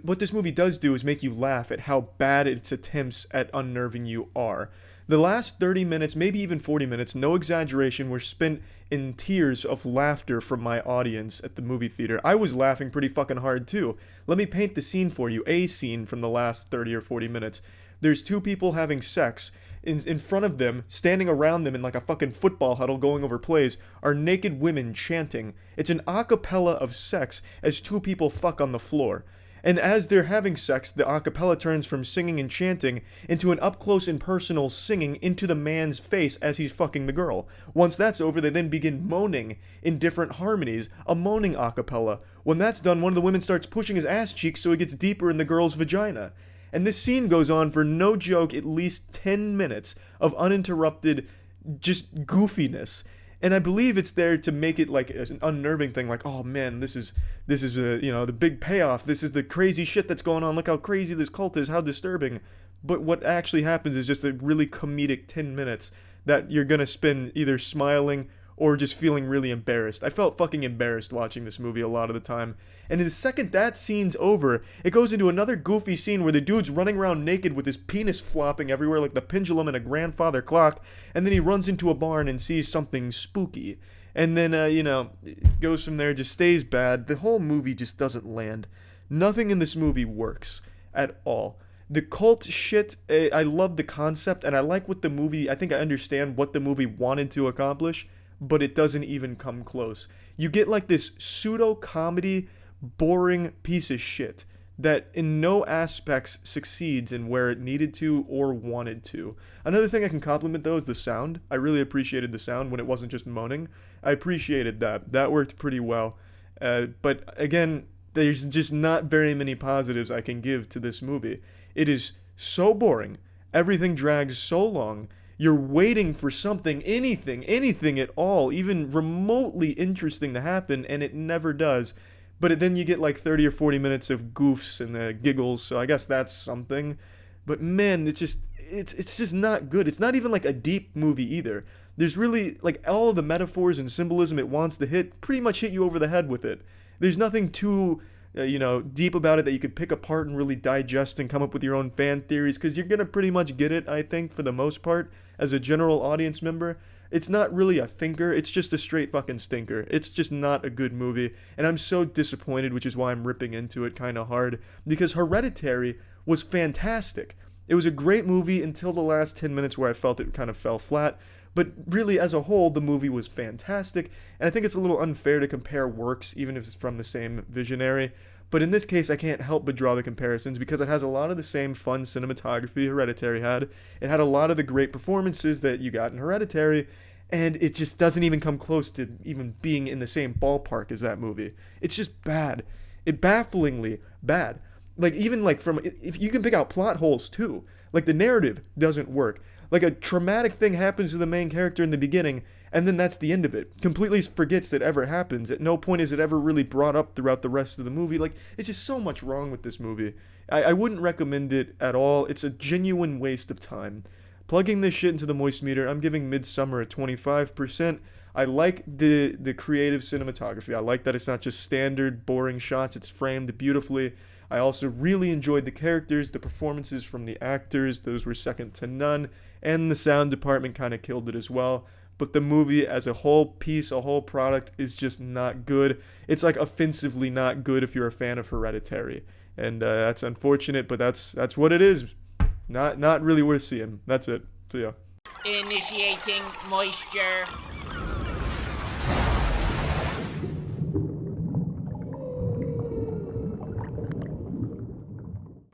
What this movie does do is make you laugh at how bad its attempts at unnerving you are. The last 30 minutes, maybe even 40 minutes, no exaggeration, were spent in tears of laughter from my audience at the movie theater. I was laughing pretty fucking hard too. Let me paint the scene for you, a scene from the last 30 or 40 minutes. There's two people having sex. In front of them, standing around them in like a fucking football huddle going over plays, are naked women chanting. It's an a cappella of sex as two people fuck on the floor. And as they're having sex, the a cappella turns from singing and chanting into an up-close and personal singing into the man's face as he's fucking the girl. Once that's over, they then begin moaning in different harmonies, a moaning a cappella. When that's done, one of the women starts pushing his ass cheeks so he gets deeper in the girl's vagina. And this scene goes on for, no joke, at least 10 minutes of uninterrupted just goofiness. And I believe it's there to make it like an unnerving thing, like, oh man, this is the big payoff. This is the crazy shit that's going on. Look how crazy this cult is, how disturbing. But what actually happens is just a really comedic 10 minutes that you're gonna spend either smiling or just feeling really embarrassed. I felt fucking embarrassed watching this movie a lot of the time. And the second that scene's over, it goes into another goofy scene where the dude's running around naked with his penis flopping everywhere like the pendulum in a grandfather clock, and then he runs into a barn and sees something spooky. And then, it goes from there, just stays bad. The whole movie just doesn't land. Nothing in this movie works at all. The cult shit, I love the concept, and I like what the movie, I think I understand what the movie wanted to accomplish, but it doesn't even come close. You get like this pseudo-comedy, boring piece of shit that in no aspects succeeds in where it needed to or wanted to. Another thing I can compliment though is the sound. I really appreciated the sound when it wasn't just moaning. I appreciated that. That worked pretty well. But again, there's just not very many positives I can give to this movie. It is so boring. Everything drags so long. You're waiting for something, anything at all, even remotely interesting to happen, and it never does. But then you get like 30 or 40 minutes of goofs and giggles, so I guess that's something. But man, it's just not good. It's not even like a deep movie either. There's really, like, all of the metaphors and symbolism it wants to hit pretty much hit you over the head with it. There's nothing too, deep about it that you could pick apart and really digest and come up with your own fan theories, because you're going to pretty much get it, I think, for the most part, as a general audience member. It's not really a thinker, it's just a straight fucking stinker. It's just not a good movie, and I'm so disappointed, which is why I'm ripping into it kind of hard, because Hereditary was fantastic. It was a great movie until the last 10 minutes where I felt it kind of fell flat, but really, as a whole, the movie was fantastic, and I think it's a little unfair to compare works, even if it's from the same visionary. But in this case, I can't help but draw the comparisons because it has a lot of the same fun cinematography Hereditary had. It had a lot of the great performances that you got in Hereditary, and it just doesn't even come close to even being in the same ballpark as that movie. It's just bad. It bafflingly bad. Like, even like from, if you can pick out plot holes too. Like, the narrative doesn't work. Like, a traumatic thing happens to the main character in the beginning, and then that's the end of it. Completely forgets that ever happens. At no point is it ever really brought up throughout the rest of the movie. Like, it's just so much wrong with this movie. I wouldn't recommend it at all. It's a genuine waste of time. Plugging this shit into the moist meter, I'm giving Midsommar a 25%. I like the creative cinematography. I like that it's not just standard boring shots. It's framed beautifully. I also really enjoyed the characters, the performances from the actors. Those were second to none. And the sound department kind of killed it as well. But the movie as a whole piece, a whole product, is just not good. It's like offensively not good if you're a fan of Hereditary. And that's unfortunate, but that's what it is. Not really worth seeing. That's it. See ya.
Initiating moisture.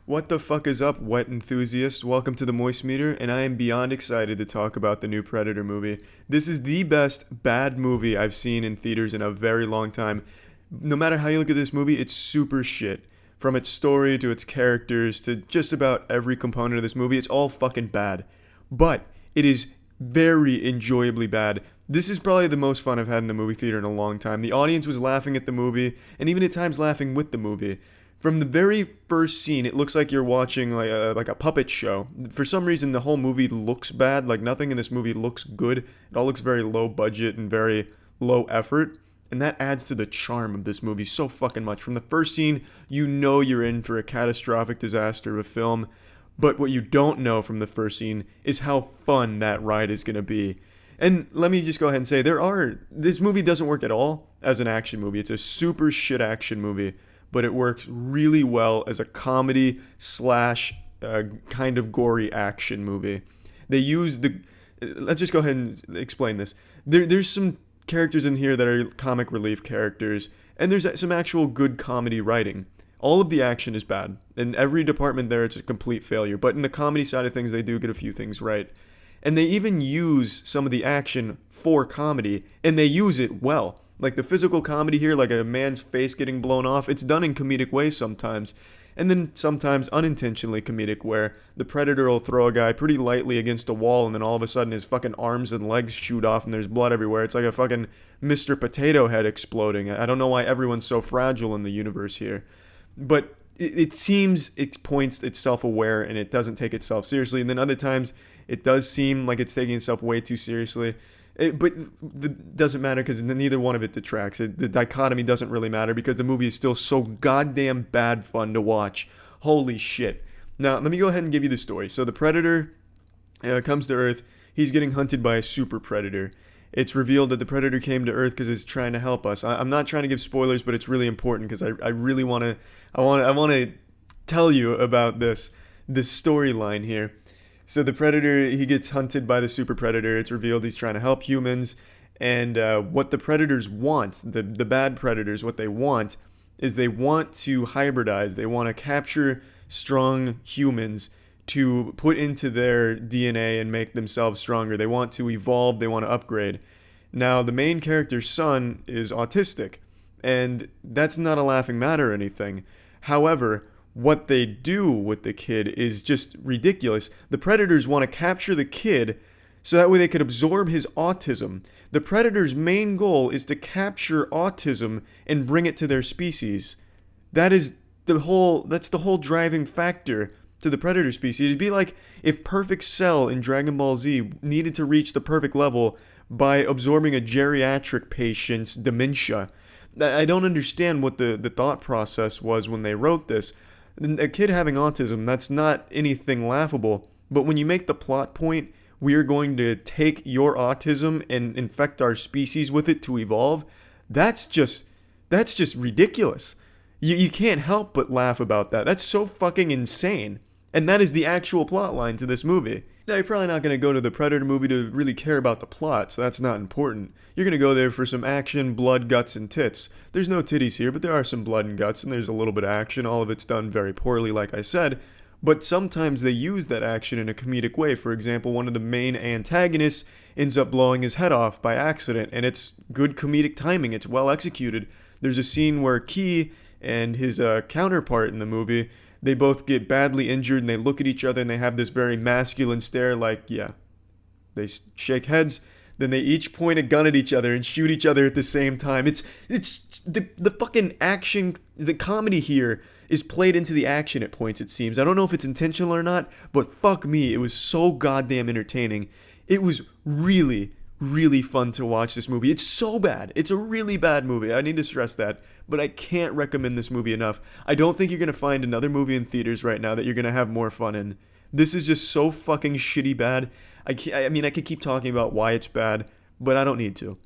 What the fuck is up, wet enthusiast? Welcome to the Moist Meter, and I am beyond excited to talk about the new Predator movie. This is the best bad movie I've seen in theaters in a very long time. No matter how you look at this movie, it's super shit. From its story to its characters to just about every component of this movie, it's all fucking bad. But it is very enjoyably bad. This is probably the most fun I've had in a movie theater in a long time. The audience was laughing at the movie, and even at times laughing with the movie. From the very first scene, it looks like you're watching like a puppet show. For some reason, the whole movie looks bad. Like, nothing in this movie looks good. It all looks very low budget and very low effort. And that adds to the charm of this movie so fucking much. From the first scene, you know you're in for a catastrophic disaster of a film. But what you don't know from the first scene is how fun that ride is going to be. And let me just go ahead and say, this movie doesn't work at all as an action movie. It's a super shit action movie. But it works really well as a comedy slash kind of gory action movie. They use let's just go ahead and explain this. There's some characters in here that are comic relief characters, and there's some actual good comedy writing. All of the action is bad. In every department there, it's a complete failure. But in the comedy side of things, they do get a few things right. And they even use some of the action for comedy, and they use it well. Like the physical comedy here, like a man's face getting blown off, it's done in comedic ways sometimes. And then sometimes unintentionally comedic, where the Predator will throw a guy pretty lightly against a wall, and then all of a sudden his fucking arms and legs shoot off and there's blood everywhere. It's like a fucking Mr. Potato Head exploding. I don't know why everyone's so fragile in the universe here. But it seems it points it's self-aware and it doesn't take itself seriously. And then other times it does seem like it's taking itself way too seriously. But it doesn't matter because neither one of it detracts. The dichotomy doesn't really matter because the movie is still so goddamn bad fun to watch. Holy shit. Now, let me go ahead and give you the story. So the Predator comes to Earth. He's getting hunted by a super predator. It's revealed that the Predator came to Earth because it's trying to help us. I'm not trying to give spoilers, but it's really important because I really want to tell you about this storyline here. So the Predator, he gets hunted by the super predator. It's revealed he's trying to help humans. And what the predators want, the bad predators, what they want is they want to hybridize. They want to capture strong humans to put into their DNA and make themselves stronger. They want to evolve. They want to upgrade. Now, the main character's son is autistic. And that's not a laughing matter or anything. However, what they do with the kid is just ridiculous. The predators want to capture the kid so that way they could absorb his autism. The predator's main goal is to capture autism and bring it to their species. That's the whole driving factor to the predator species. It'd be like if Perfect Cell in Dragon Ball Z needed to reach the perfect level by absorbing a geriatric patient's dementia. I don't understand what the thought process was when they wrote this. A kid having autism, that's not anything laughable. But when you make the plot point, we are going to take your autism and infect our species with it to evolve, that's just ridiculous. You can't help but laugh about that. That's so fucking insane. And that is the actual plot line to this movie. Now, you're probably not going to go to the Predator movie to really care about the plot, so that's not important. You're going to go there for some action, blood, guts, and tits. There's no titties here, but there are some blood and guts, and there's a little bit of action. All of it's done very poorly, like I said. But sometimes they use that action in a comedic way. For example, one of the main antagonists ends up blowing his head off by accident, and it's good comedic timing. It's well executed. There's a scene where Key and his counterpart in the movie, they both get badly injured and they look at each other and they have this very masculine stare like, yeah. They shake heads, then they each point a gun at each other and shoot each other at the same time. It's the fucking action, the comedy here is played into the action at points, it seems. I don't know if it's intentional or not, but fuck me, it was so goddamn entertaining. It was really, really fun to watch this movie. It's so bad. It's a really bad movie. I need to stress that. But I can't recommend this movie enough. I don't think you're going to find another movie in theaters right now that you're going to have more fun in. This is just so fucking shitty bad. I mean, I could keep talking about why it's bad, but I don't need to.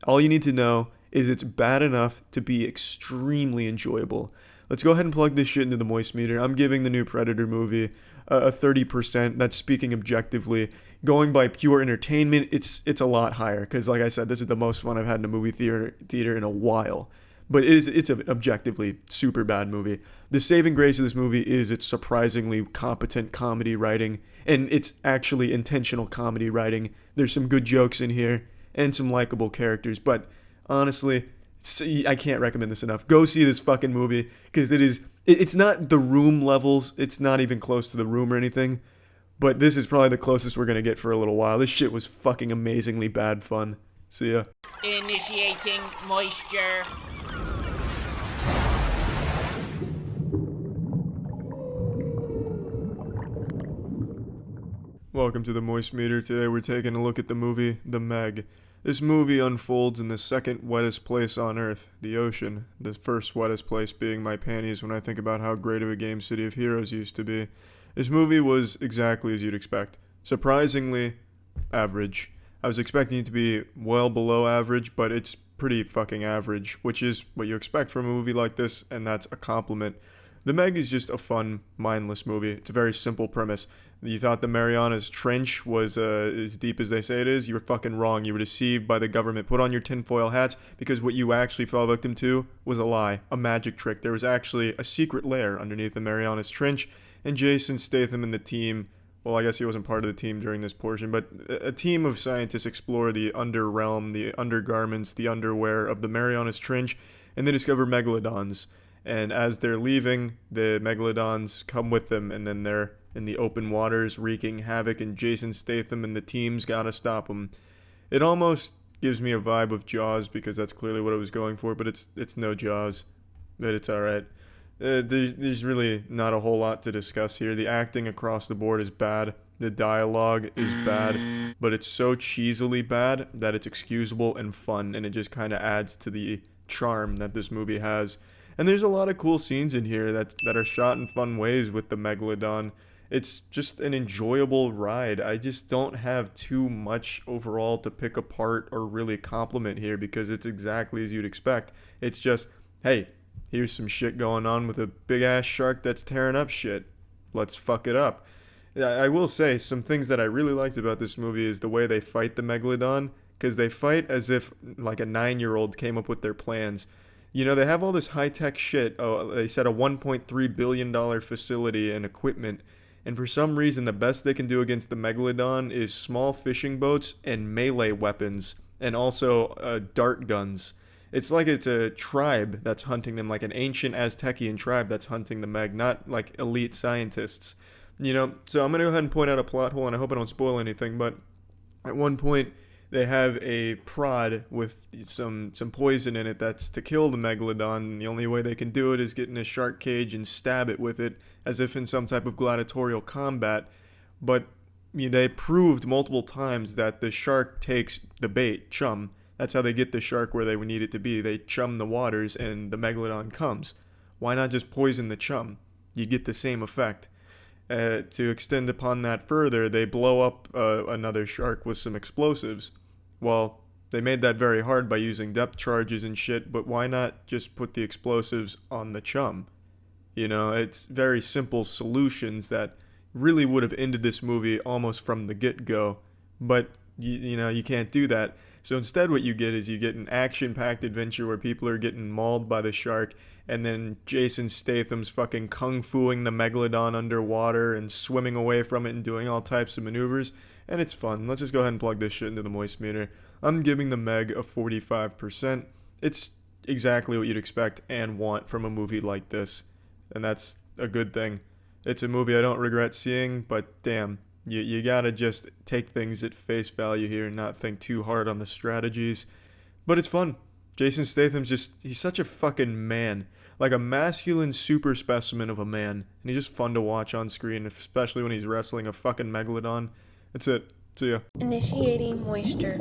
All you need to know is it's bad enough to be extremely enjoyable. Let's go ahead and plug this shit into the moist meter. I'm giving the new Predator movie a 30%. That's speaking objectively. Going by pure entertainment, it's a lot higher because, like I said, this is the most fun I've had in a movie theater in a while. But it's an objectively super bad movie. The saving grace of this movie is its surprisingly competent comedy writing, and it's actually intentional comedy writing. There's some good jokes in here and some likable characters, but honestly, I can't recommend this enough. Go see this fucking movie because it's not The Room levels. It's not even close to The Room or anything, but this is probably the closest we're gonna get for a little while. This shit was fucking amazingly bad fun. See ya.
Initiating moisture.
Welcome to the Moist Meter. Today we're taking a look at the movie The Meg. This movie unfolds in the second wettest place on Earth, the ocean. The first wettest place being my panties when I think about how great of a game City of Heroes used to be. This movie was exactly as you'd expect. Surprisingly, average. I was expecting it to be well below average, but it's pretty fucking average, which is what you expect from a movie like this, and that's a compliment. The Meg is just a fun, mindless movie. It's a very simple premise. You thought the Marianas Trench was as deep as they say it is? You were fucking wrong. You were deceived by the government. Put on your tinfoil hats, because what you actually fell victim to was a lie, a magic trick. There was actually a secret lair underneath the Marianas Trench, and Jason Statham and the team, well, I guess he wasn't part of the team during this portion, but a team of scientists explore the underrealm, the undergarments, the underwear of the Marianas Trench, and they discover megalodons. And as they're leaving, the megalodons come with them, and then they're in the open waters wreaking havoc, and Jason Statham and the team's gotta stop them. It almost gives me a vibe of Jaws, because that's clearly what I was going for, but it's no Jaws. But it's alright. There's really not a whole lot to discuss here. The acting across the board is bad. The dialogue is bad, but it's so cheesily bad that it's excusable and fun, and it just kind of adds to the charm that this movie has. And there's a lot of cool scenes in here that are shot in fun ways with the Megalodon. It's just an enjoyable ride. I just don't have too much overall to pick apart or really compliment here, because it's exactly as you'd expect. It's just, hey, here's some shit going on with a big-ass shark that's tearing up shit. Let's fuck it up. I will say, some things that I really liked about this movie is the way they fight the Megalodon, because they fight as if like a 9-year-old came up with their plans. You know, they have all this high-tech shit. Oh, they said a $1.3 billion facility and equipment. And for some reason, the best they can do against the Megalodon is small fishing boats and melee weapons. And also dart guns. It's like it's a tribe that's hunting them, like an ancient Aztecian tribe that's hunting the Meg, not like elite scientists. You know, so I'm going to go ahead and point out a plot hole, and I hope I don't spoil anything, but at one point, they have a prod with some poison in it that's to kill the Megalodon, and the only way they can do it is get in a shark cage and stab it with it, as if in some type of gladiatorial combat. But they proved multiple times that the shark takes the bait, chum. That's how they get the shark where they would need it to be. They chum the waters, and the Megalodon comes. Why not just poison the chum? You get the same effect. To extend upon that further, they blow up another shark with some explosives. Well, they made that very hard by using depth charges and shit, but why not just put the explosives on the chum? You know, it's very simple solutions that really would have ended this movie almost from the get-go, but you know, you can't do that. So instead what you get is you get an action-packed adventure where people are getting mauled by the shark, and then Jason Statham's fucking kung-fuing the Megalodon underwater and swimming away from it and doing all types of maneuvers, and it's fun. Let's just go ahead and plug this shit into the moist meter. I'm giving the Meg a 45%. It's exactly what you'd expect and want from a movie like this. And that's a good thing. It's a movie I don't regret seeing, but damn, you gotta just take things at face value here and not think too hard on the strategies. But it's fun. Jason Statham's he's such a fucking man. Like a masculine super specimen of a man. And he's just fun to watch on screen, especially when he's wrestling a fucking megalodon. That's it. See ya.
Initiating moisture.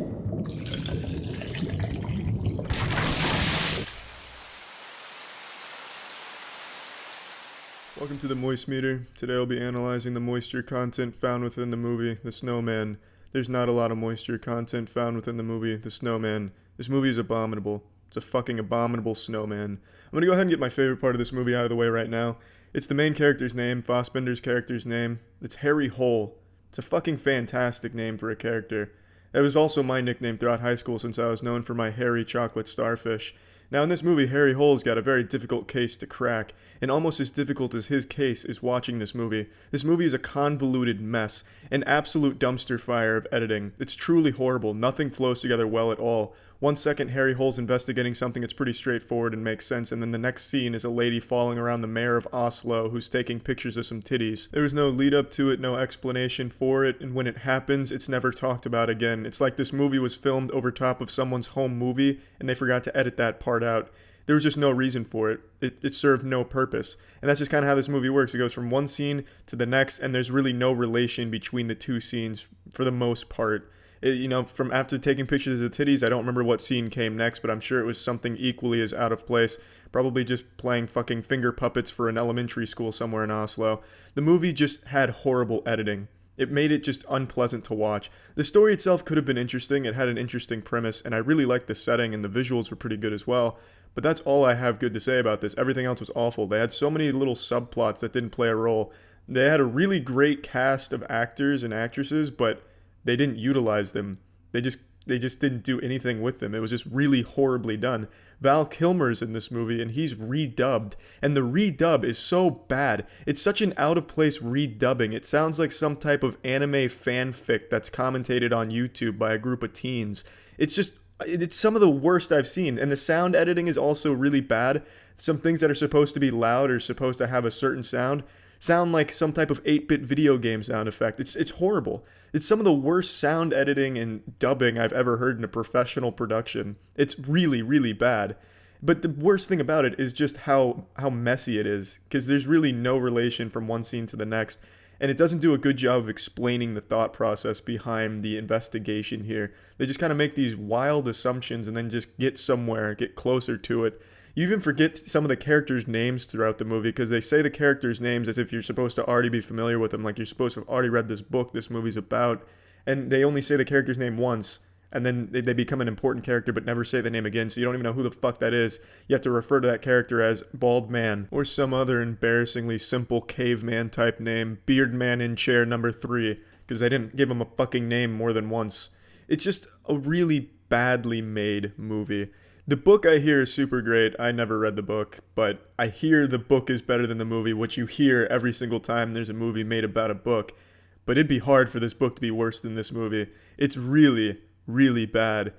Welcome to the Moist Meter. Today I'll be analyzing the moisture content found within the movie, The Snowman. There's not a lot of moisture content found within the movie, The Snowman. This movie is abominable. It's a fucking abominable snowman. I'm gonna go ahead and get my favorite part of this movie out of the way right now. It's the main character's name, Fassbender's character's name. It's Harry Hole. It's a fucking fantastic name for a character. It was also my nickname throughout high school since I was known for my hairy chocolate starfish. Now in this movie, Harry Hole's got a very difficult case to crack, and almost as difficult as his case is watching this movie. This movie is a convoluted mess, an absolute dumpster fire of editing. It's truly horrible, nothing flows together well at all. 1 second Harry Hole's investigating something that's pretty straightforward and makes sense, and then the next scene is a lady following around the mayor of Oslo who's taking pictures of some titties. There was no lead up to it, no explanation for it, and when it happens, it's never talked about again. It's like this movie was filmed over top of someone's home movie, and they forgot to edit that part out. There was just no reason for it. It served no purpose. And that's just kind of how this movie works. It goes from one scene to the next, and there's really no relation between the two scenes for the most part. From after taking pictures of the titties, I don't remember what scene came next, but I'm sure it was something equally as out of place. Probably just playing fucking finger puppets for an elementary school somewhere in Oslo. The movie just had horrible editing. It made it just unpleasant to watch. The story itself could have been interesting. It had an interesting premise, and I really liked the setting, and the visuals were pretty good as well. But that's all I have good to say about this. Everything else was awful. They had so many little subplots that didn't play a role. They had a really great cast of actors and actresses, but they didn't utilize them. They just didn't do anything with them. It was just really horribly done. Val Kilmer's in this movie, and he's redubbed. And the redub is so bad. It's such an out-of-place redubbing. It sounds like some type of anime fanfic that's commentated on YouTube by a group of teens. It's some of the worst I've seen. And the sound editing is also really bad. Some things that are supposed to be loud or supposed to have a certain sound like some type of 8-bit video game sound effect. It's horrible. It's some of the worst sound editing and dubbing I've ever heard in a professional production. It's really, really bad. But the worst thing about it is just how messy it is, because there's really no relation from one scene to the next, and it doesn't do a good job of explaining the thought process behind the investigation here. They just kind of make these wild assumptions and then just get somewhere, get closer to it. You even forget some of the characters' names throughout the movie, because they say the characters' names as if you're supposed to already be familiar with them, like you're supposed to have already read this book this movie's about, and they only say the character's name once, and then they become an important character but never say the name again, so you don't even know who the fuck that is. You have to refer to that character as Bald Man, or some other embarrassingly simple caveman type name, Beard Man in chair number 3, because they didn't give him a fucking name more than once. It's just a really badly made movie. The book I hear is super great. I never read the book, but I hear the book is better than the movie, which you hear every single time there's a movie made about a book. But it'd be hard for this book to be worse than this movie. It's really, really bad.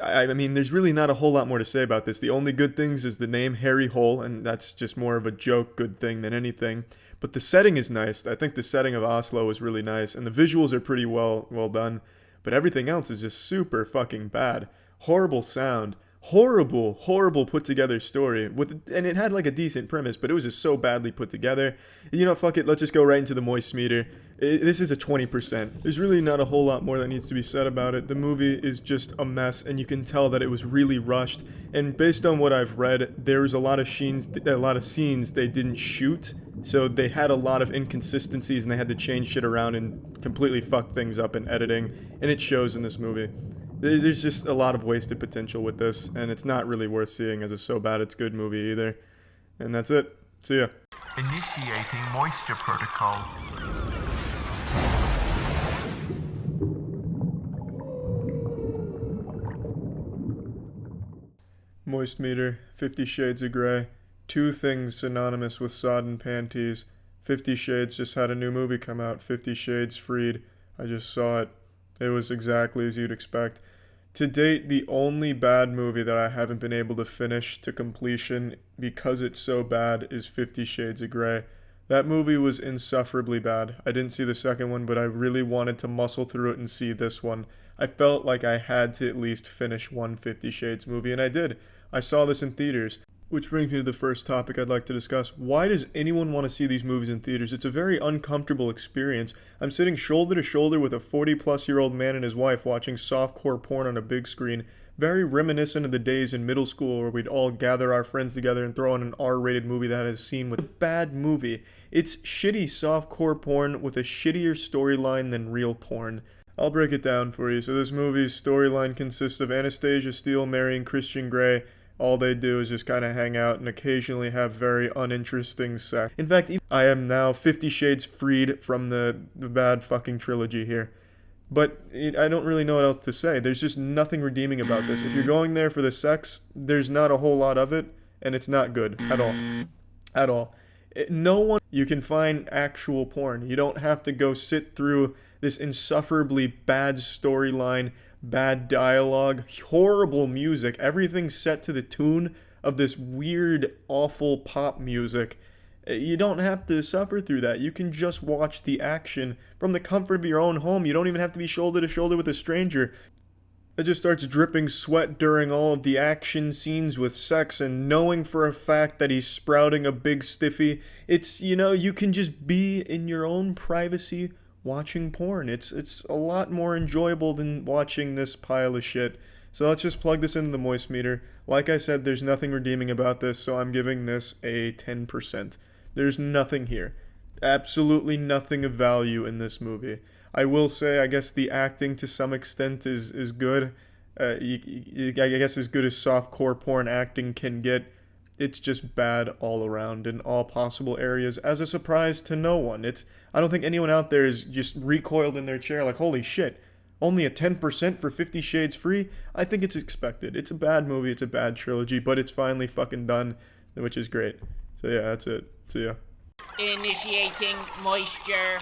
I mean, there's really not a whole lot more to say about this. The only good things is the name Harry Hole, and that's just more of a joke good thing than anything. But the setting is nice. I think the setting of Oslo is really nice, and the visuals are pretty well done. But everything else is just super fucking bad. Horrible sound. Horrible put together story, and it had like a decent premise, but it was just so badly put together. Fuck it, let's just go right into the moist meter. This is a 20%. There's really not a whole lot more that needs to be said about it. The movie is just a mess, and you can tell that it was really rushed, and based on what I've read, there was a lot of scenes they didn't shoot, so they had a lot of inconsistencies, and they had to change shit around and completely fuck things up in editing, and it shows in this movie. There's just a lot of wasted potential with this, and it's not really worth seeing as a so bad it's good movie either. And that's it. See ya.
Initiating moisture protocol.
Moist meter, 50 Shades of Grey. 2 things synonymous with sodden panties. 50 Shades just had a new movie come out, 50 Shades Freed. I just saw it. It was exactly as you'd expect. To date, the only bad movie that I haven't been able to finish to completion because it's so bad is 50 Shades of Grey. That movie was insufferably bad. I didn't see the second one, but I really wanted to muscle through it and see this one. I felt like I had to at least finish one 50 Shades movie, and I did. I saw this in theaters. Which brings me to the first topic I'd like to discuss. Why does anyone want to see these movies in theaters? It's a very uncomfortable experience. I'm sitting shoulder to shoulder with a 40-plus-year-old man and his wife watching softcore porn on a big screen. Very reminiscent of the days in middle school where we'd all gather our friends together and throw on an R-rated movie that has a scene with a bad movie. It's shitty softcore porn with a shittier storyline than real porn. I'll break it down for you. So this movie's storyline consists of Anastasia Steele marrying Christian Grey. All they do is just kind of hang out and occasionally have very uninteresting sex. In fact, I am now 50 Shades freed from the bad fucking trilogy here. But I don't really know what else to say. There's just nothing redeeming about this. If you're going there for the sex, there's not a whole lot of it, and it's not good at all. At all. No one... You can find actual porn. You don't have to go sit through this insufferably bad storyline, bad dialogue, horrible music, everything set to the tune of this weird, awful pop music. You don't have to suffer through that. You can just watch the action from the comfort of your own home. You don't even have to be shoulder to shoulder with a stranger. It just starts dripping sweat during all of the action scenes with sex and knowing for a fact that he's sprouting a big stiffy. It's, you can just be in your own privacy watching porn. It's a lot more enjoyable than watching this pile of shit. So let's just plug this into the moist meter. Like I said, there's nothing redeeming about this, so I'm giving this a 10%. There's nothing here. Absolutely nothing of value in this movie. I will say, I guess the acting to some extent is good. I guess as good as softcore porn acting can get. It's just bad all around in all possible areas, as a surprise to no one. I don't think anyone out there is just recoiled in their chair like, holy shit, only a 10% for 50 Shades Free? I think it's expected. It's a bad movie, it's a bad trilogy, but it's finally fucking done, which is great. So yeah, that's it. See ya.
Initiating moisture.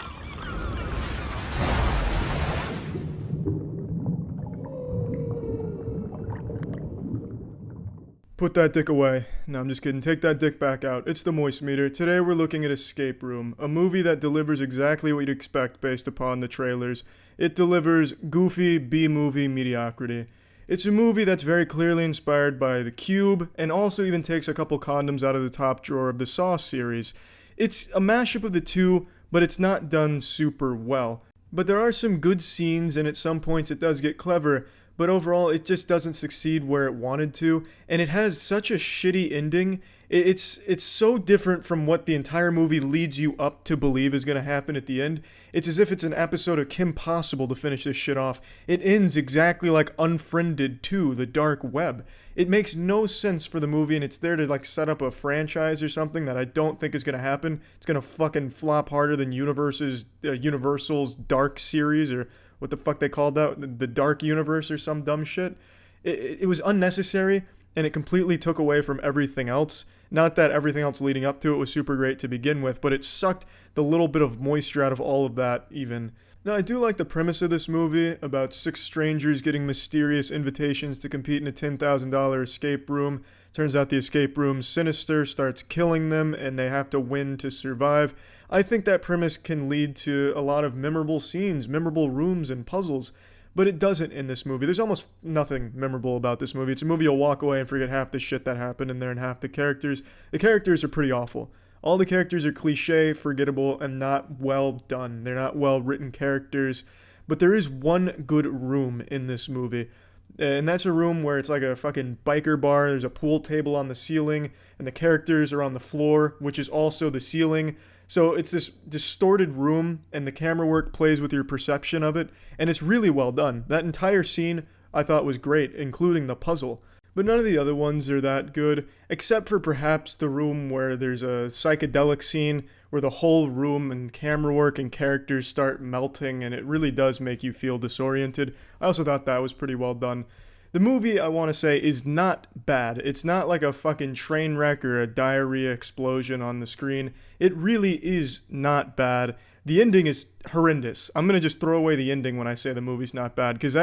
Put that dick away. No, I'm just kidding. Take that dick back out. It's the Moist Meter. Today we're looking at Escape Room, a movie that delivers exactly what you'd expect based upon the trailers. It delivers goofy B-movie mediocrity. It's a movie that's very clearly inspired by The Cube, and also even takes a couple condoms out of the top drawer of the Saw series. It's a mashup of the two, but it's not done super well. But there are some good scenes, and at some points it does get clever, but overall it just doesn't succeed where it wanted to, and it has such a shitty ending. It's so different from what the entire movie leads you up to believe is going to happen at the end. It's as if it's an episode of Kim Possible to finish this shit off. It ends exactly like Unfriended 2, The Dark Web. It makes no sense for the movie, and it's there to like set up a franchise or something that I don't think is going to happen. It's going to fucking flop harder than Universal's Dark series, or what the fuck they called that, the Dark Universe or some dumb shit. It was unnecessary, and it completely took away from everything else. Not that everything else leading up to it was super great to begin with, but it sucked the little bit of moisture out of all of that even. Now, I do like the premise of this movie about 6 strangers getting mysterious invitations to compete in a $10,000 escape room. Turns out the escape room's sinister, starts killing them, and they have to win to survive. I think that premise can lead to a lot of memorable scenes, memorable rooms, and puzzles. But it doesn't in this movie. There's almost nothing memorable about this movie. It's a movie you'll walk away and forget half the shit that happened in there and half the characters. The characters are pretty awful. All the characters are cliche, forgettable, and not well done. They're not well written characters. But there is one good room in this movie. And that's a room where it's like a fucking biker bar. There's a pool table on the ceiling, and the characters are on the floor, which is also the ceiling. So it's this distorted room, and the camera work plays with your perception of it, and it's really well done. That entire scene I thought was great, including the puzzle. But none of the other ones are that good, except for perhaps the room where there's a psychedelic scene where the whole room and camera work and characters start melting, and it really does make you feel disoriented. I also thought that was pretty well done. The movie, I want to say, is not bad. It's not like a fucking train wreck or a diarrhea explosion on the screen. It really is not bad. The ending is horrendous. I'm going to just throw away the ending when I say the movie's not bad, because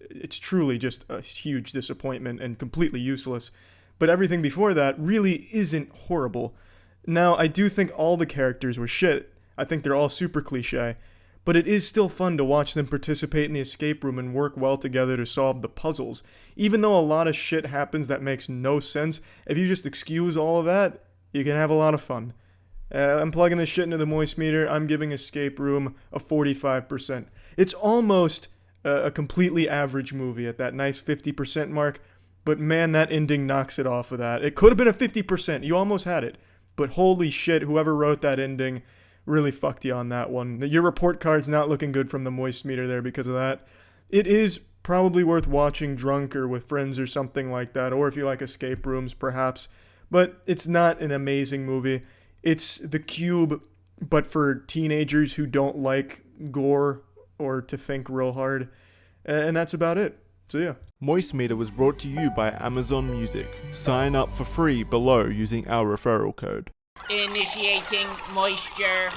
it's truly just a huge disappointment and completely useless. But everything before that really isn't horrible. Now, I do think all the characters were shit. I think they're all super cliche. But it is still fun to watch them participate in the escape room and work well together to solve the puzzles. Even though a lot of shit happens that makes no sense, if you just excuse all of that, you can have a lot of fun. I'm plugging this shit into the moist meter. I'm giving Escape Room a 45%. It's almost a completely average movie at that nice 50% mark, but man, that ending knocks it off of that. It could have been a 50%. You almost had it. But holy shit, whoever wrote that ending really fucked you on that one. Your report card's not looking good from the moist meter there because of that. It is probably worth watching drunk or with friends or something like that, or if you like escape rooms, perhaps. But it's not an amazing movie. It's The Cube, but for teenagers who don't like gore or to think real hard. And that's about it. So yeah.
Moist Meter was brought to you by Amazon Music. Sign up for free below using our referral code.
Initiating moisture.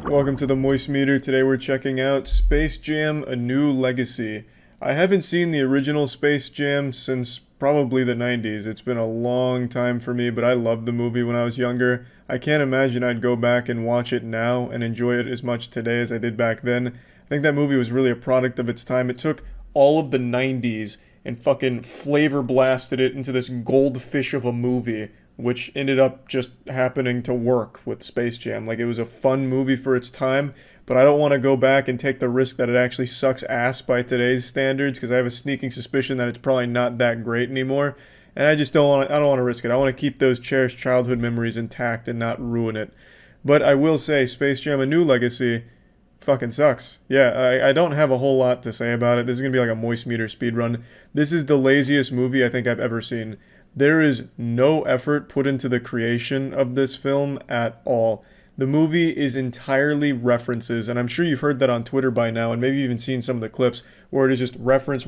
Welcome to the Moist Meter. Today we're checking out Space Jam: A New Legacy. I haven't seen the original Space Jam since probably the 90s. It's been a long time for me, but I loved the movie when I was younger. I can't imagine I'd go back and watch it now and enjoy it as much today as I did back then. I think that movie was really a product of its time. It took all of the 90s and fucking flavor blasted it into this goldfish of a movie, which ended up just happening to work with Space Jam. Like, it was a fun movie for its time, but I don't want to go back and take the risk that it actually sucks ass by today's standards, because I have a sneaking suspicion that it's probably not that great anymore, and I just don't want to risk it. I want to keep those cherished childhood memories intact and not ruin it. But I will say, Space Jam: A New Legacy fucking sucks. Yeah, I don't have a whole lot to say about it. This is going to be like a Moist Meter speedrun. This is the laziest movie I think I've ever seen. There is no effort put into the creation of this film at all. The movie is entirely references, and I'm sure you've heard that on Twitter by now, and maybe even seen some of the clips, where it is just reference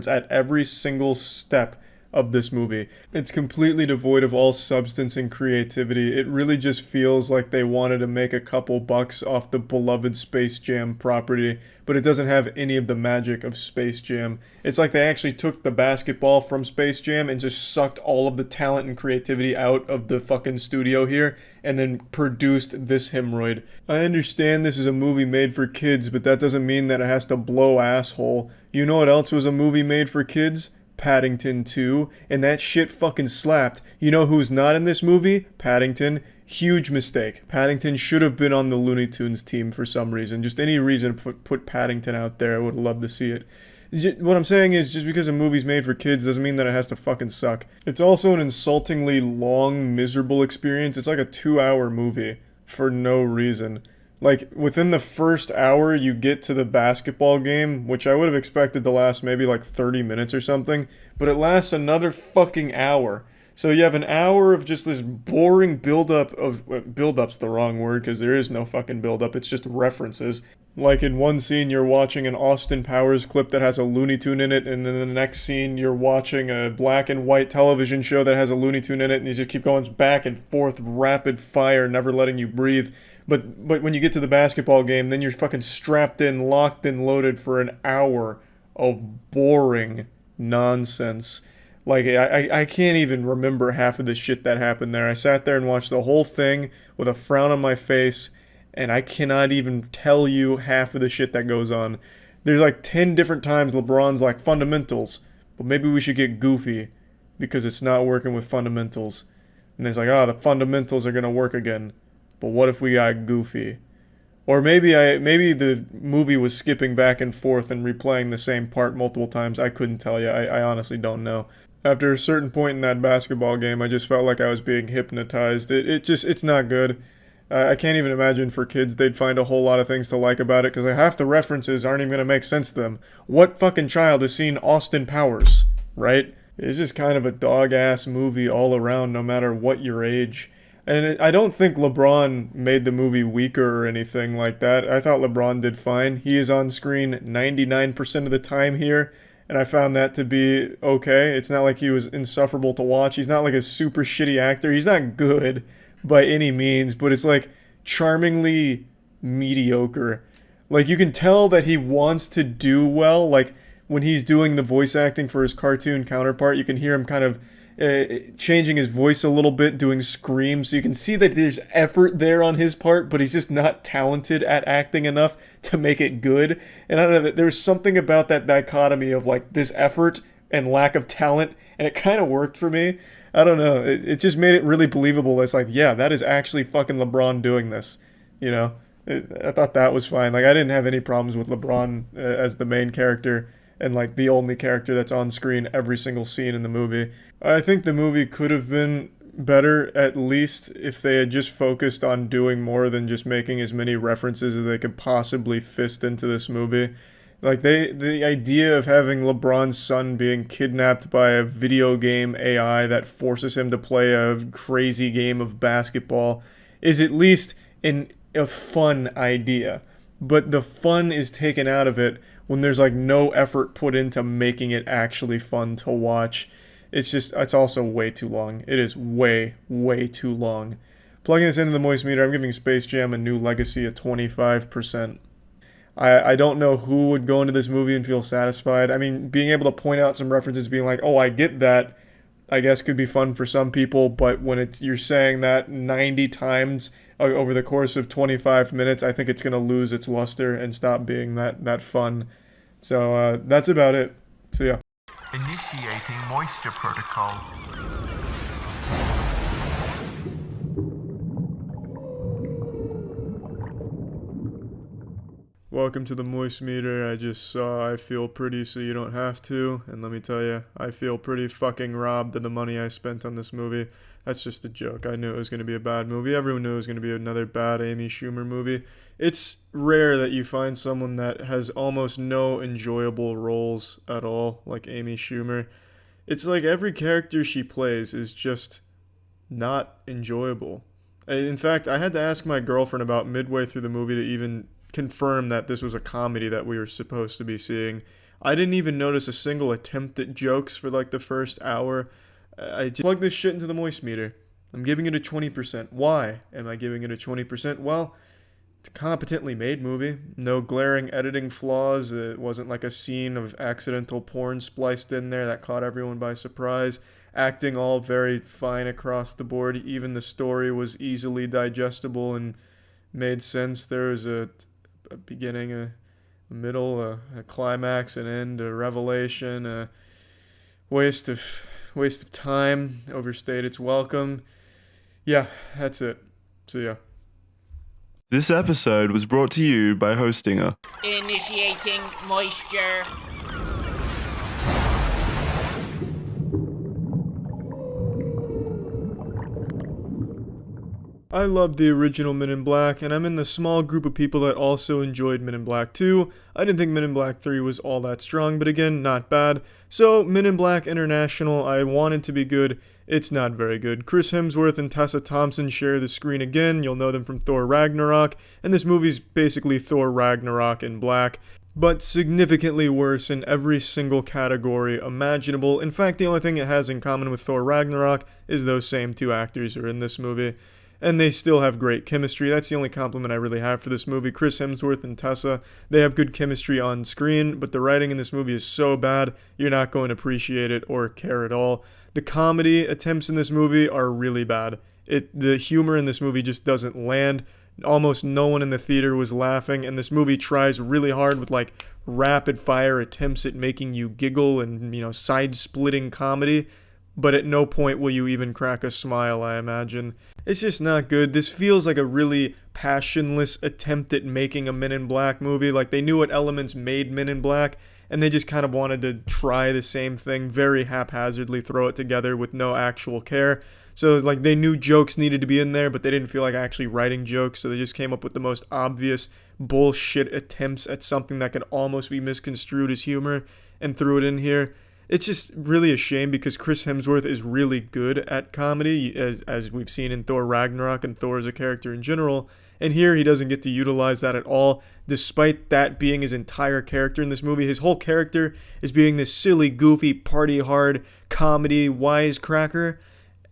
at every single step of this movie. It's completely devoid of all substance and creativity. It really just feels like they wanted to make a couple bucks off the beloved Space Jam property, but it doesn't have any of the magic of Space Jam. It's like they actually took the basketball from Space Jam and just sucked all of the talent and creativity out of the fucking studio here, and then produced this hemorrhoid. I understand this is a movie made for kids, but that doesn't mean that it has to blow asshole. You know what else was a movie made for kids? Paddington 2, and that shit fucking slapped. You know who's not in this movie? Paddington. Huge mistake. Paddington should have been on the Looney Tunes team for some reason. Just any reason to put Paddington out there. I would love to see it. What I'm saying is, just because a movie's made for kids doesn't mean that it has to fucking suck. It's also an insultingly long, miserable experience. It's like a 2-hour movie for no reason. Like, within the first hour, you get to the basketball game, which I would have expected to last maybe like 30 minutes or something, but it lasts another fucking hour. So you have an hour of just this boring build-up of... build-up's the wrong word, because there is no fucking build-up, it's just references. Like, in one scene, you're watching an Austin Powers clip that has a Looney Tune in it, and then the next scene, you're watching a black and white television show that has a Looney Tune in it, and you just keep going back and forth, rapid fire, never letting you breathe. But when you get to the basketball game, then you're fucking strapped in, locked and loaded for an hour of boring nonsense. Like, I can't even remember half of the shit that happened there. I sat there and watched the whole thing with a frown on my face, and I cannot even tell you half of the shit that goes on. There's like 10 different times LeBron's like, fundamentals, but maybe we should get goofy because it's not working with fundamentals. And it's like, the fundamentals are going to work again. But what if we got goofy? Or maybe the movie was skipping back and forth and replaying the same part multiple times. I couldn't tell you. I honestly don't know. After a certain point in that basketball game, I just felt like I was being hypnotized. It's not good. I can't even imagine for kids they'd find a whole lot of things to like about it, because half the references aren't even going to make sense to them. What fucking child has seen Austin Powers, right? It's just kind of a dog-ass movie all around, no matter what your age. And I don't think LeBron made the movie weaker or anything like that. I thought LeBron did fine. He is on screen 99% of the time here, and I found that to be okay. It's not like he was insufferable to watch. He's not like a super shitty actor. He's not good by any means, but it's like charmingly mediocre. Like, you can tell that he wants to do well. Like, when he's doing the voice acting for his cartoon counterpart, you can hear him kind of changing his voice a little bit, doing screams. So you can see that there's effort there on his part, but he's just not talented at acting enough to make it good. And I don't know, there's something about that dichotomy of like this effort and lack of talent, and it kind of worked for me. I don't know. It just made it really believable. It's like, yeah, that is actually fucking LeBron doing this, you know? I thought that was fine. Like, I didn't have any problems with LeBron as the main character and like the only character that's on screen every single scene in the movie. I think the movie could have been better, at least if they had just focused on doing more than just making as many references as they could possibly fist into this movie. Like, the idea of having LeBron's son being kidnapped by a video game AI that forces him to play a crazy game of basketball is at least a fun idea. But the fun is taken out of it when there's like no effort put into making it actually fun to watch. It's also way too long. It is way, way too long. Plugging this into the Moist Meter, I'm giving Space Jam: A New Legacy a 25%. I don't know who would go into this movie and feel satisfied. I mean, being able to point out some references, being like, oh, I get that, I guess could be fun for some people, but when you're saying that 90 times over the course of 25 minutes, I think it's going to lose its luster and stop being that fun. So that's about it. See ya.
Initiating moisture protocol.
Welcome to the Moist Meter. I just saw I Feel Pretty So You Don't Have To, and let me tell you, I feel pretty fucking robbed of the money I spent on this movie. That's just a joke. I knew it was going to be a bad movie. Everyone knew it was going to be another bad Amy Schumer movie. It's rare that you find someone that has almost no enjoyable roles at all, like Amy Schumer. It's like every character she plays is just not enjoyable. In fact, I had to ask my girlfriend about midway through the movie to even confirm that this was a comedy that we were supposed to be seeing. I didn't even notice a single attempt at jokes for like the first hour. I just plugged this shit into the Moist Meter. I'm giving it a 20%. Why am I giving it a 20%? Well, it's a competently made movie. No glaring editing flaws. It wasn't like a scene of accidental porn spliced in there that caught everyone by surprise. Acting all very fine across the board. Even the story was easily digestible and made sense. There was a beginning, a middle, a climax, an end, a revelation, a waste of time, overstayed its welcome. Yeah, that's it. See ya.
This episode was brought to you by Hostinger.
Initiating moisture.
I loved the original Men in Black, and I'm in the small group of people that also enjoyed Men in Black 2. I didn't think Men in Black 3 was all that strong, but again, not bad. So, Men in Black International, I wanted to be good. It's not very good. Chris Hemsworth and Tessa Thompson share the screen again. You'll know them from Thor Ragnarok, and this movie's basically Thor Ragnarok in black, but significantly worse in every single category imaginable. In fact, the only thing it has in common with Thor Ragnarok is those same two actors are in this movie. And they still have great chemistry. That's the only compliment I really have for this movie. Chris Hemsworth and Tessa, they have good chemistry on screen, but the writing in this movie is so bad, you're not going to appreciate it or care at all. The comedy attempts in this movie are really bad. The humor in this movie just doesn't land. Almost no one in the theater was laughing, and this movie tries really hard with like rapid fire attempts at making you giggle and, side-splitting comedy, but at no point will you even crack a smile, I imagine. It's just not good. This feels like a really passionless attempt at making a Men in Black movie. Like, they knew what elements made Men in Black, and they just kind of wanted to try the same thing, very haphazardly throw it together with no actual care. So, like, they knew jokes needed to be in there, but they didn't feel like actually writing jokes, so they just came up with the most obvious bullshit attempts at something that could almost be misconstrued as humor and threw it in here. It's just really a shame because Chris Hemsworth is really good at comedy, as we've seen in Thor Ragnarok and Thor as a character in general, And here he doesn't get to utilize that at all, despite that being his entire character in this movie. His whole character is being this silly, goofy, party hard, comedy, wisecracker,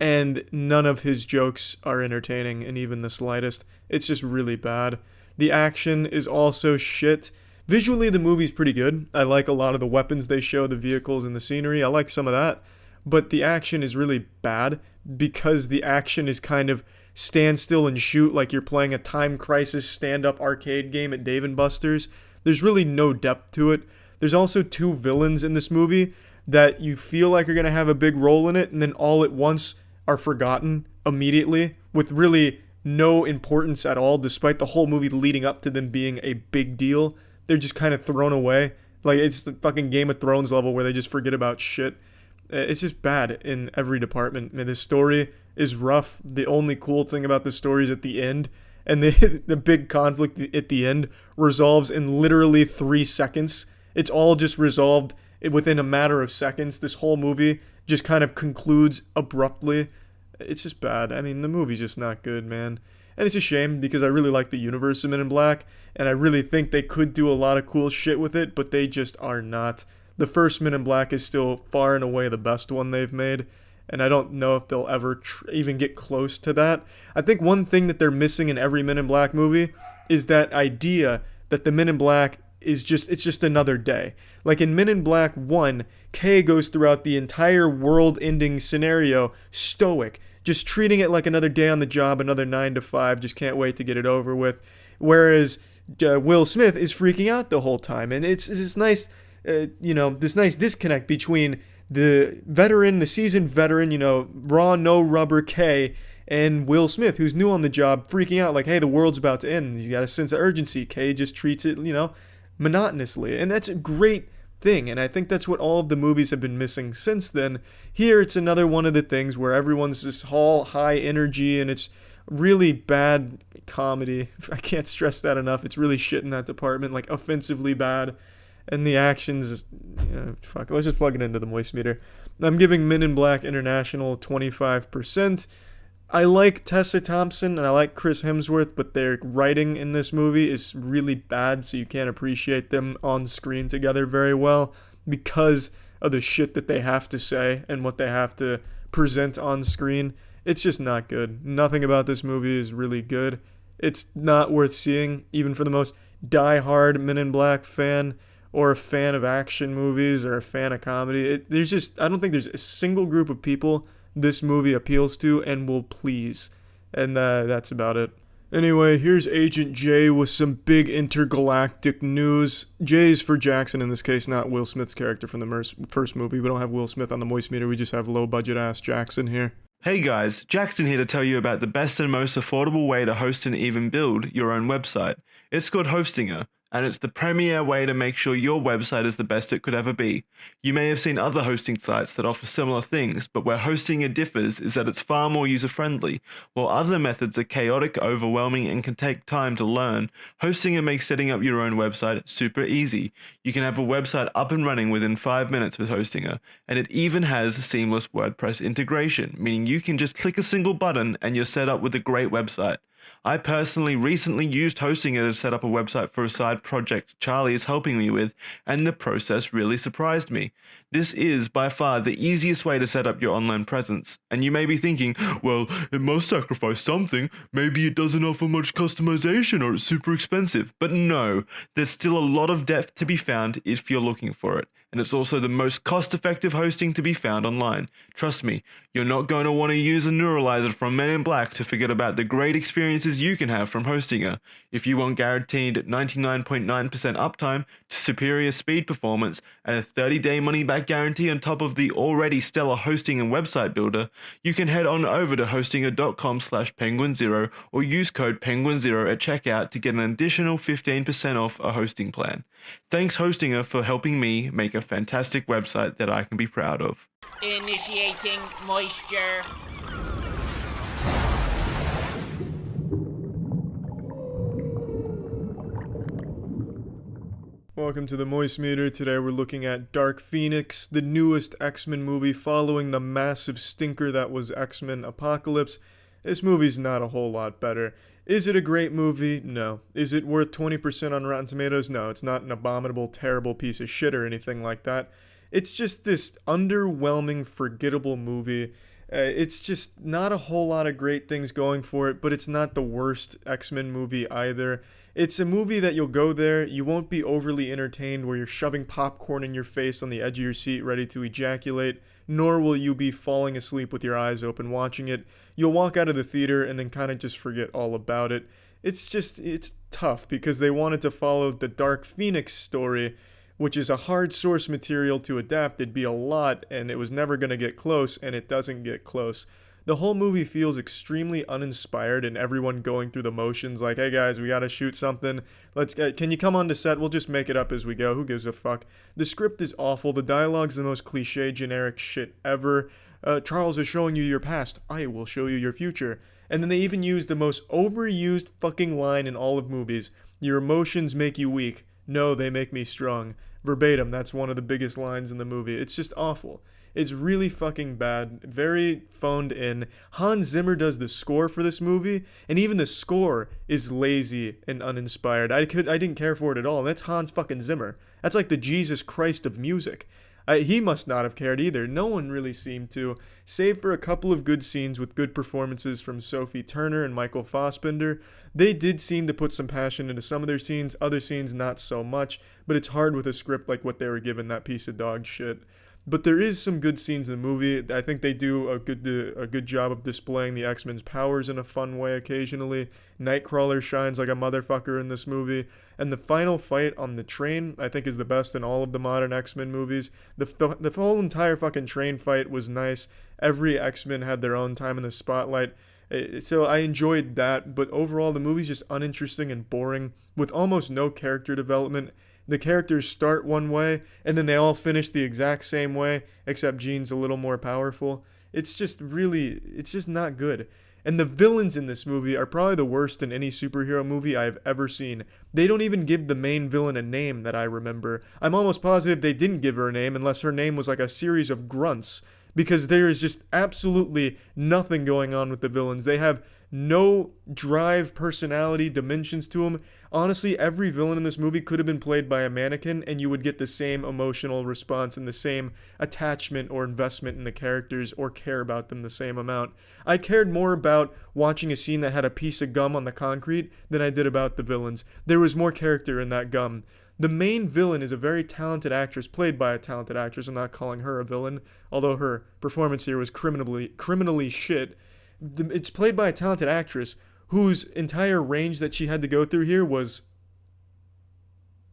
and none of his jokes are entertaining in even the slightest. It's just really bad. The action is also shit. Visually, the movie's pretty good. I like a lot of the weapons they show, the vehicles and the scenery. I like some of that. But the action is really bad because the action is kind of stand still and shoot like you're playing a Time Crisis stand-up arcade game at Dave & Buster's. There's really no depth to it. There's also two villains in this movie that you feel like are going to have a big role in it, and then all at once are forgotten immediately with really no importance at all, despite the whole movie leading up to them being a big deal. They're just kind of thrown away. Like, it's the fucking Game of Thrones level where they just forget about shit. It's just bad in every department. I mean, the story is rough. The only cool thing about the story is at the end. And the big conflict at the end resolves in literally 3 seconds. It's all just resolved within a matter of seconds. This whole movie just kind of concludes abruptly. It's just bad. I mean, the movie's just not good, man. And it's a shame because I really like the universe of Men in Black. And I really think they could do a lot of cool shit with it, but they just are not. The first Men in Black is still far and away the best one they've made, and I don't know if they'll ever even get close to that. I think one thing that they're missing in every Men in Black movie is that idea that the Men in Black is it's just another day. Like in Men in Black 1, Kay goes throughout the entire world-ending scenario stoic, just treating it like another day on the job, another 9 to 5, just can't wait to get it over with. Whereas Will Smith is freaking out the whole time, and it's nice. This nice disconnect between the seasoned veteran, raw, no rubber Kay, and Will Smith, who's new on the job, freaking out like, hey, the world's about to end. He's got a sense of urgency. Kay just treats it, monotonously. And that's a great thing. And I think that's what all of the movies have been missing since then. Here, it's another one of the things where everyone's just all high energy, and it's really bad comedy. I can't stress that enough. It's really shit in that department, like offensively bad. And the actions, fuck, let's just plug it into the moist meter. I'm giving Men in Black International 25%. I like Tessa Thompson and I like Chris Hemsworth, but their writing in this movie is really bad, so you can't appreciate them on screen together very well because of the shit that they have to say and what they have to present on screen. It's just not good. Nothing about this movie is really good. It's not worth seeing, even for the most die-hard Men in Black fan, or a fan of action movies, or a fan of comedy. I don't think there's a single group of people this movie appeals to and will please. And that's about it. Anyway, here's Agent J with some big intergalactic news. J's for Jackson in this case, not Will Smith's character from the first movie. We don't have Will Smith on the moist meter, we just have low-budget ass Jackson here.
Hey guys, Jackson here to tell you about the best and most affordable way to host and even build your own website. It's called Hostinger, and it's the premier way to make sure your website is the best it could ever be. You may have seen other hosting sites that offer similar things, but where Hostinger differs is that it's far more user-friendly. While other methods are chaotic, overwhelming, and can take time to learn, Hostinger makes setting up your own website super easy. You can have a website up and running within 5 minutes with Hostinger, and it even has seamless WordPress integration, meaning you can just click a single button and you're set up with a great website. I personally recently used Hostinger to set up a website for a side project Charlie is helping me with, and the process really surprised me. This is by far the easiest way to set up your online presence. And you may be thinking, well, it must sacrifice something. Maybe it doesn't offer much customization or it's super expensive. But no, there's still a lot of depth to be found if you're looking for it. And it's also the most cost-effective hosting to be found online. Trust me, you're not going to want to use a neuralizer from Men in Black to forget about the great experiences you can have from Hostinger. If you want guaranteed 99.9% uptime, superior speed performance, and a 30-day money-back guarantee on top of the already stellar hosting and website builder, you can head on over to hostinger.com/Penguinz0 or use code Penguinz0 at checkout to get an additional 15% off a hosting plan. Thanks Hostinger for helping me make a fantastic website that I can be proud of.
Initiating moisture.
Welcome to the Moist Meter. Today we're looking at Dark Phoenix, the newest X-Men movie following the massive stinker that was X-Men Apocalypse. This movie's not a whole lot better. Is it a great movie? No. Is it worth 20% on Rotten Tomatoes? No, it's not an abominable, terrible piece of shit or anything like that. It's just this underwhelming, forgettable movie. It's just not a whole lot of great things going for it, but it's not the worst X-Men movie either. It's a movie that you'll go there, you won't be overly entertained where you're shoving popcorn in your face on the edge of your seat ready to ejaculate, nor will you be falling asleep with your eyes open watching it. You'll walk out of the theater and then kind of just forget all about it. It's tough because they wanted to follow the Dark Phoenix story, which is a hard source material to adapt. It'd be a lot and it was never going to get close, and it doesn't get close. The whole movie feels extremely uninspired and everyone going through the motions like, hey guys, we gotta shoot something. Can you come on to set? We'll just make it up as we go. Who gives a fuck? The script is awful. The dialogue's the most cliche, generic shit ever. Charles is showing you your past. I will show you your future. And then they even use the most overused fucking line in all of movies. Your emotions make you weak. No, they make me strong. Verbatim, that's one of the biggest lines in the movie. It's just awful. It's really fucking bad, very phoned in. Hans Zimmer does the score for this movie, and even the score is lazy and uninspired. I didn't care for it at all, and that's Hans fucking Zimmer. That's like the Jesus Christ of music. He must not have cared either. No one really seemed to, save for a couple of good scenes with good performances from Sophie Turner and Michael Fassbender. They did seem to put some passion into some of their scenes, other scenes not so much, but it's hard with a script like what they were given, that piece of dog shit. But there is some good scenes in the movie. I think they do a good job of displaying the X-Men's powers in a fun way occasionally. Nightcrawler shines like a motherfucker in this movie. And the final fight on the train, I think, is the best in all of the modern X-Men movies. The whole entire fucking train fight was nice. Every X-Men had their own time in the spotlight. So I enjoyed that. But overall, the movie's just uninteresting and boring, with almost no character development. The characters start one way, and then they all finish the exact same way, except Jean's a little more powerful. It's just not good. And the villains in this movie are probably the worst in any superhero movie I've ever seen. They don't even give the main villain a name that I remember. I'm almost positive they didn't give her a name unless her name was like a series of grunts, because there is just absolutely nothing going on with the villains. They have no drive, personality, dimensions to them. Honestly, every villain in this movie could have been played by a mannequin, and you would get the same emotional response and the same attachment or investment in the characters or care about them the same amount. I cared more about watching a scene that had a piece of gum on the concrete than I did about the villains. There was more character in that gum. The main villain is a very talented actress, played by a talented actress. I'm not calling her a villain, although her performance here was criminally shit. It's played by a talented actress whose entire range that she had to go through here was...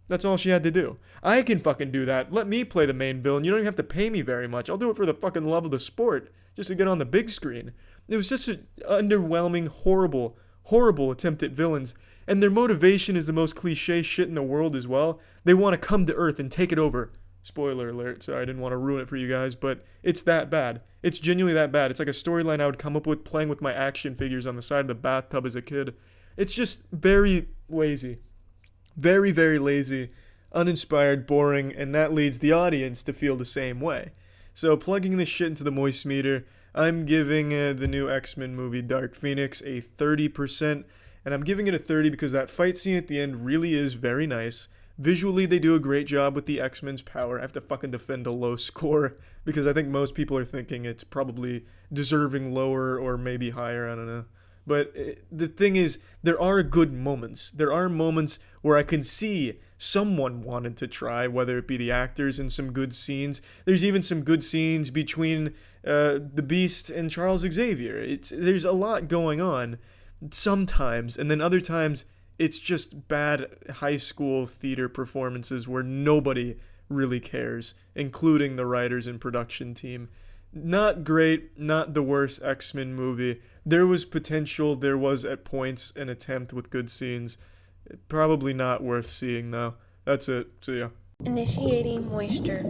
That's all she had to do. I can fucking do that. Let me play the main villain. You don't even have to pay me very much. I'll do it for the fucking love of the sport, just to get on the big screen. It was just an underwhelming, horrible attempt at villains. And their motivation is the most cliche shit in the world as well. They want to come to Earth and take it over. Spoiler alert, sorry, I didn't want to ruin it for you guys, but it's that bad. It's genuinely that bad. It's like a storyline I would come up with playing with my action figures on the side of the bathtub as a kid. It's just very lazy. Very, very lazy, uninspired, boring, and that leads the audience to feel the same way. So plugging this shit into the moist meter, I'm giving the new X-Men movie Dark Phoenix a 30%, and I'm giving it a 30 because that fight scene at the end really is very nice. Visually, they do a great job with the X-Men's power. I have to fucking defend a low score because I think most people are thinking it's probably deserving lower or maybe higher, I don't know. But the thing is, there are good moments. There are moments where I can see someone wanted to try, whether it be the actors in some good scenes. There's even some good scenes between the Beast and Charles Xavier. There's a lot going on sometimes, and then other times it's just bad high school theater performances where nobody really cares, including the writers and production team. Not great, not the worst X-Men movie. There was potential, there was at points an attempt with good scenes. Probably not worth seeing though. That's it. See ya.
Initiating moisture.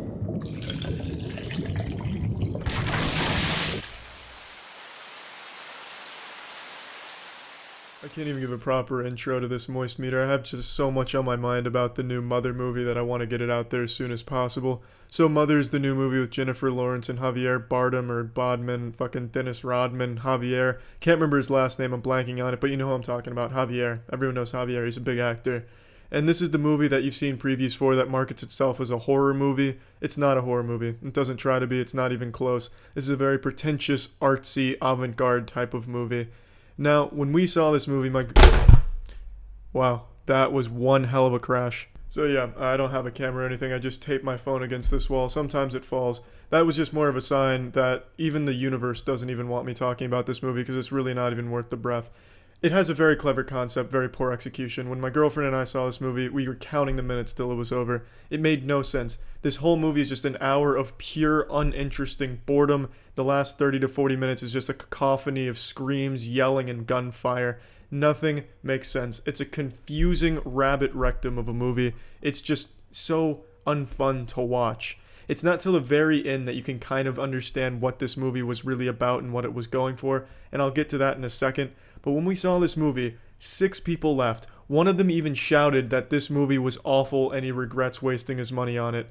I can't even give a proper intro to this moist meter. I have just so much on my mind about the new Mother movie that I want to get it out there as soon as possible. So Mother is the new movie with Jennifer Lawrence and Javier Bardem or Bodman, fucking Dennis Rodman, Javier. Can't remember his last name, I'm blanking on it, but you know who I'm talking about, Javier. Everyone knows Javier, he's a big actor. And this is the movie that you've seen previews for that markets itself as a horror movie. It's not a horror movie. It doesn't try to be. It's not even close. This is a very pretentious, artsy, avant-garde type of movie. Now, when we saw this movie, wow, that was one hell of a crash. So yeah, I don't have a camera or anything. I just tape my phone against this wall. Sometimes it falls. That was just more of a sign that even the universe doesn't even want me talking about this movie because it's really not even worth the breath. It has a very clever concept, very poor execution. When my girlfriend and I saw this movie, we were counting the minutes till it was over. It made no sense. This whole movie is just an hour of pure, uninteresting boredom. The last 30 to 40 minutes is just a cacophony of screams, yelling, and gunfire. Nothing makes sense. It's a confusing rabbit rectum of a movie. It's just so unfun to watch. It's not till the very end that you can kind of understand what this movie was really about and what it was going for, and I'll get to that in a second. But when we saw this movie, 6 people left. One of them even shouted that this movie was awful and he regrets wasting his money on it.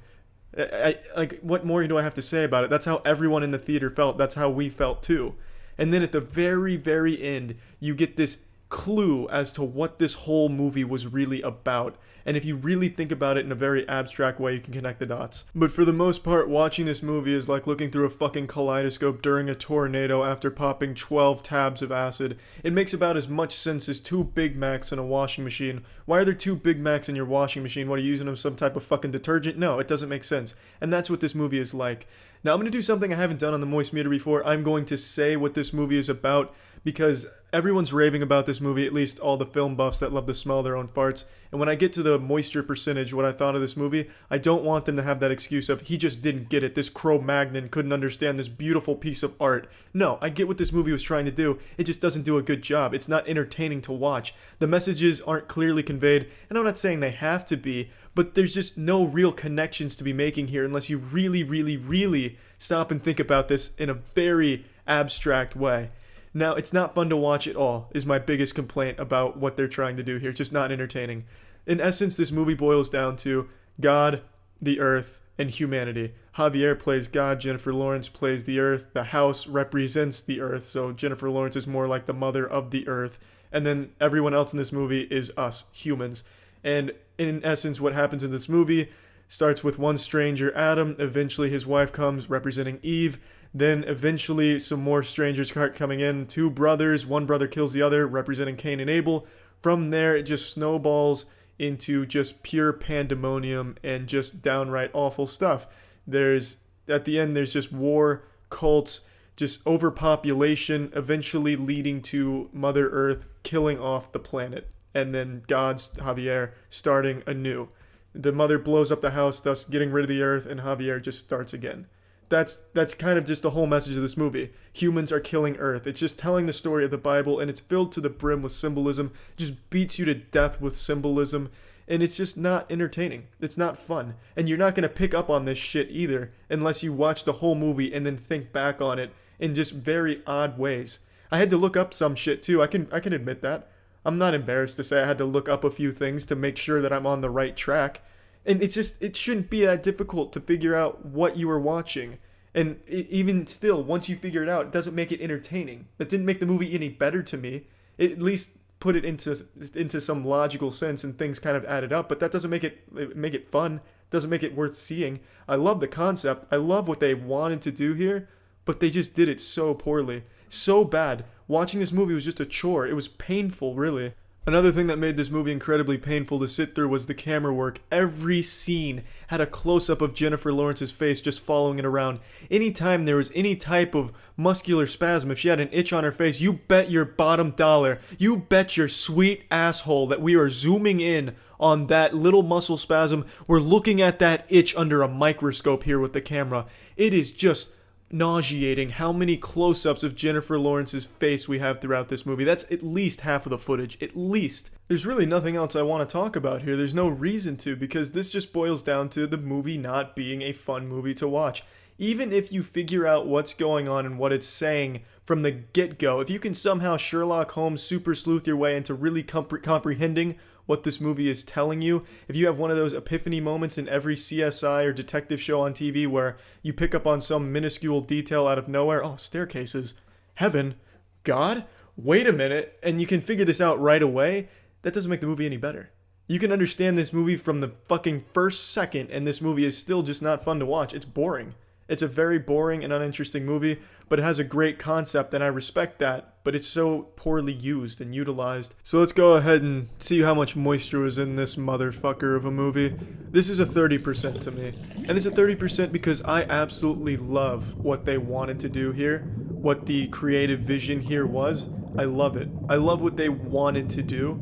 Like, what more do I have to say about it? That's how everyone in the theater felt. That's how we felt too. And then at the very, very end, you get this clue as to what this whole movie was really about. And if you really think about it in a very abstract way, you can connect the dots. But for the most part, watching this movie is like looking through a fucking kaleidoscope during a tornado after popping 12 tabs of acid. It makes about as much sense as 2 Big Macs in a washing machine. Why are there 2 Big Macs in your washing machine? What, are you using them some type of fucking detergent? No, it doesn't make sense. And that's what this movie is like. Now I'm going to do something I haven't done on the Moist Meter before. I'm going to say what this movie is about because everyone's raving about this movie, at least all the film buffs that love to smell their own farts. And when I get to the moisture percentage, what I thought of this movie, I don't want them to have that excuse of, he just didn't get it, this Cro-Magnon couldn't understand this beautiful piece of art. No, I get what this movie was trying to do, it just doesn't do a good job. It's not entertaining to watch. The messages aren't clearly conveyed, and I'm not saying they have to be, but there's just no real connections to be making here unless you really, really, really stop and think about this in a very abstract way. Now, it's not fun to watch at all, is my biggest complaint about what they're trying to do here. It's just not entertaining. In essence, this movie boils down to God, the earth, and humanity. Javier plays God, Jennifer Lawrence plays the earth, the house represents the earth, so Jennifer Lawrence is more like the mother of the earth, and then everyone else in this movie is us, humans. And in essence, what happens in this movie starts with one stranger, Adam, eventually his wife comes, representing Eve, then eventually some more strangers start coming in, 2 brothers, one brother kills the other, representing Cain and Abel. From there, it just snowballs into just pure pandemonium and just downright awful stuff. At the end, there's just war, cults, just overpopulation, eventually leading to Mother Earth killing off the planet. And then God's Javier starting anew. The mother blows up the house, thus getting rid of the earth, and Javier just starts again. That's kind of just the whole message of this movie. Humans are killing Earth. It's just telling the story of the Bible, and it's filled to the brim with symbolism. It just beats you to death with symbolism, and it's just not entertaining. It's not fun. And you're not going to pick up on this shit either unless you watch the whole movie and then think back on it in just very odd ways. I had to look up some shit too. I can admit that. I'm not embarrassed to say I had to look up a few things to make sure that I'm on the right track. And it shouldn't be that difficult to figure out what you were watching. And even still, once you figure it out, it doesn't make it entertaining. That didn't make the movie any better to me. It at least put it into some logical sense and things kind of added up. But that doesn't make it fun. Doesn't make it worth seeing. I love the concept. I love what they wanted to do here. But they just did it so poorly. So bad. Watching this movie was just a chore. It was painful, really. Another thing that made this movie incredibly painful to sit through was the camera work. Every scene had a close-up of Jennifer Lawrence's face just following it around. Anytime there was any type of muscular spasm, if she had an itch on her face, you bet your bottom dollar, you bet your sweet asshole that we are zooming in on that little muscle spasm. We're looking at that itch under a microscope here with the camera. It is just nauseating how many close-ups of Jennifer Lawrence's face we have throughout this movie. That's at least half of the footage, at least. There's really nothing else I want to talk about here. There's no reason to, because this just boils down to the movie not being a fun movie to watch. even if you figure out what's going on and what it's saying from the get-go, if you can somehow Sherlock Holmes super sleuth your way into really comprehending what this movie is telling you, if you have one of those epiphany moments in every CSI or detective show on TV where you pick up on some minuscule detail out of nowhere, oh, staircases, heaven, God, wait a minute, and you can figure this out right away, that doesn't make the movie any better. You can understand this movie from the fucking first second, and this movie is still just not fun to watch. It's boring. It's a very boring and uninteresting movie, but it has a great concept, and I respect that, but it's so poorly used and utilized. So let's go ahead and see how much moisture was in this motherfucker of a movie. This is a 30% to me, and it's a 30% because I absolutely love what they wanted to do here, what the creative vision here was. I love it. I love what they wanted to do.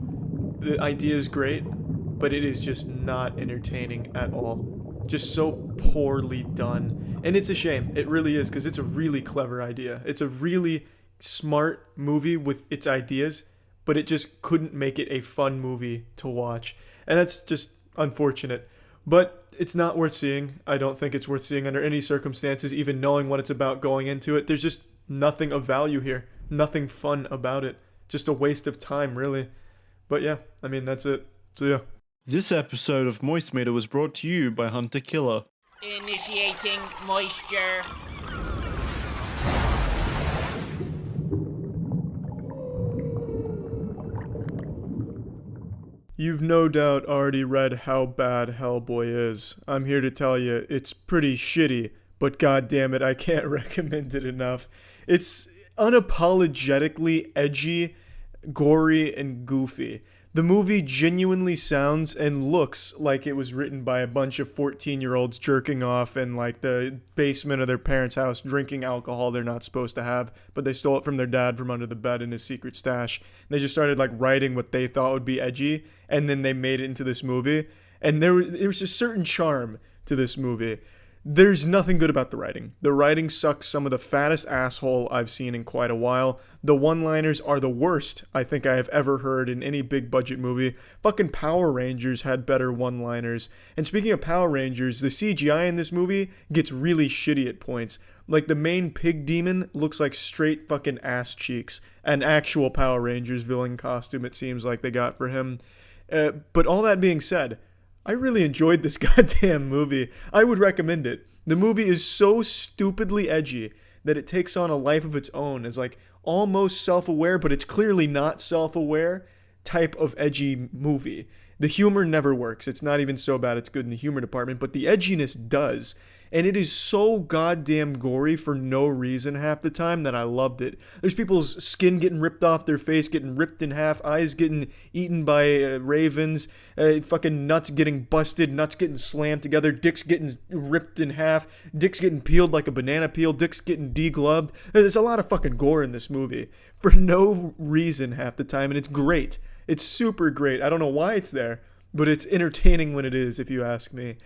The idea is great, but it is just not entertaining at all. Just so poorly done. And it's a shame. It really is, because it's a really clever idea. It's a really smart movie with its ideas, but it just couldn't make it a fun movie to watch. And that's just unfortunate. But it's not worth seeing. I don't think it's worth seeing under any circumstances, even knowing what it's about going into it. There's just nothing of value here. Nothing fun about it. Just a waste of time, really. But yeah, I mean, that's it. So yeah.
This episode of Moist Meter was brought to you by Hunter Killer.
Initiating moisture.
You've no doubt already read how bad Hellboy is. I'm here to tell you, it's pretty shitty, but goddammit, I can't recommend it enough. It's unapologetically edgy, gory, and goofy. The movie genuinely sounds and looks like it was written by a bunch of 14-year-olds jerking off in like the basement of their parents' house, drinking alcohol they're not supposed to have, but they stole it from their dad from under the bed in his secret stash. They just started like writing what they thought would be edgy, and then they made it into this movie. And there was a certain charm to this movie. There's nothing good about the writing. The writing sucks some of the fattest asshole I've seen in quite a while. The one-liners are the worst I think I have ever heard in any big budget movie. Fucking Power Rangers had better one-liners. And speaking of Power Rangers, the CGI in this movie gets really shitty at points. Like the main pig demon looks like straight fucking ass cheeks. An actual Power Rangers villain costume it seems like they got for him. But all that being said, I really enjoyed this goddamn movie. I would recommend it. The movie is so stupidly edgy that it takes on a life of its own as like almost self-aware, but it's clearly not self-aware type of edgy movie. The humor never works. It's not even so bad it's good in the humor department, but the edginess does. And it is so goddamn gory for no reason half the time that I loved it. There's people's skin getting ripped off their face, getting ripped in half, eyes getting eaten by ravens, fucking nuts getting busted, nuts getting slammed together, dicks getting ripped in half, dicks getting peeled like a banana peel, dicks getting degloved. There's a lot of fucking gore in this movie for no reason half the time, and it's great. It's super great. I don't know why it's there, but it's entertaining when it is, if you ask me.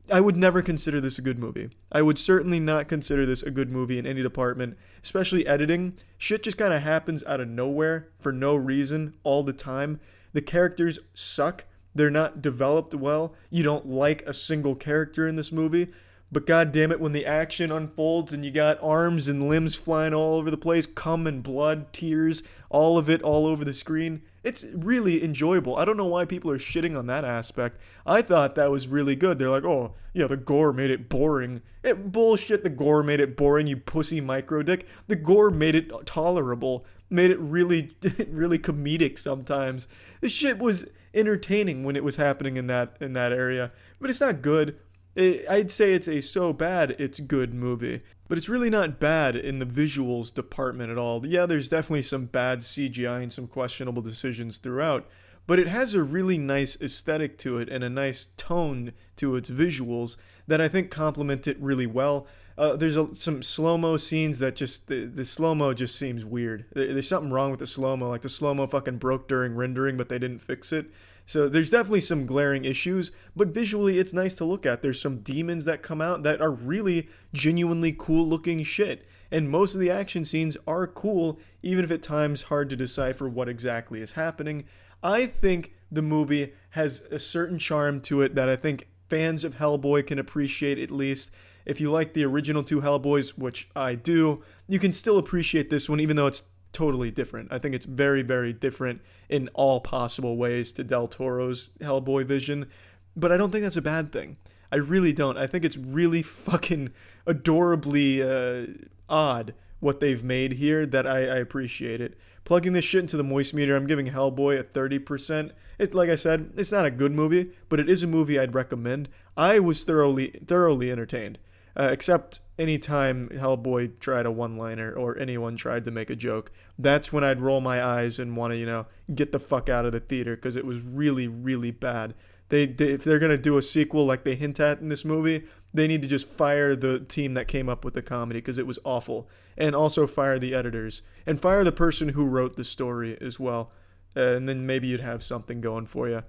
I would never consider this a good movie. I would certainly not consider this a good movie in any department, especially editing. Shit just kind of happens out of nowhere for no reason all the time. The characters suck. They're not developed well. You don't like a single character in this movie. But god damn it, when the action unfolds and you got arms and limbs flying all over the place, cum and blood, tears, all of it all over the screen, it's really enjoyable. I don't know why people are shitting on that aspect. I thought that was really good. They're like, oh, yeah, the gore made it boring. Bullshit, the gore made it boring, you pussy micro dick. The gore made it tolerable, made it really, really comedic sometimes. This shit was entertaining when it was happening in that area, but it's not good. I'd say it's a so bad it's good movie, but it's really not bad in the visuals department at all. Yeah, there's definitely some bad CGI and some questionable decisions throughout, but it has a really nice aesthetic to it and a nice tone to its visuals that I think complement it really well. There's some slow-mo scenes that just, the slow-mo just seems weird. There's something wrong with the slow-mo, like the slow-mo fucking broke during rendering, but they didn't fix it. So there's definitely some glaring issues, but visually it's nice to look at. There's some demons that come out that are really genuinely cool looking shit. And most of the action scenes are cool, even if at times hard to decipher what exactly is happening. I think the movie has a certain charm to it that I think fans of Hellboy can appreciate at least. if you like the original two Hellboys, which I do, you can still appreciate this one even though it's totally different. I think it's very, very different in all possible ways to Del Toro's Hellboy vision, but I don't think that's a bad thing. I really don't. I think it's really fucking adorably odd what they've made here that I appreciate it. Plugging this shit into the moist meter, I'm giving Hellboy a 30%. Like I said, it's not a good movie, but it is a movie I'd recommend. I was thoroughly entertained. Except anytime Hellboy tried a one-liner or anyone tried to make a joke. That's when I'd roll my eyes and want to, get the fuck out of the theater because it was really, really bad. If they're going to do a sequel like they hint at in this movie, they need to just fire the team that came up with the comedy because it was awful. And also fire the editors. And fire the person who wrote the story as well. And then maybe you'd have something going for you.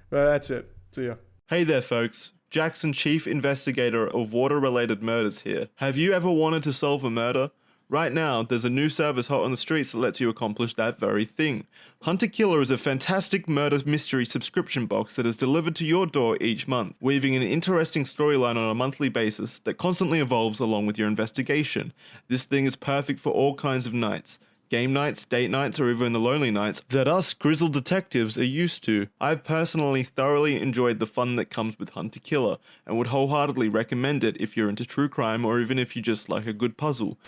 That's it. See ya.
Hey there, folks. Jackson, Chief Investigator of Water-Related Murders here. Have you ever wanted to solve a murder? Right now, there's a new service hot on the streets that lets you accomplish that very thing. Hunter Killer is a fantastic murder mystery subscription box that is delivered to your door each month, weaving an interesting storyline on a monthly basis that constantly evolves along with your investigation. This thing is perfect for all kinds of nights. Game nights, date nights, or even the lonely nights that us grizzled detectives are used to. I've personally thoroughly enjoyed the fun that comes with Hunter Killer, and would wholeheartedly recommend it if you're into true crime or even if you just like a good puzzle.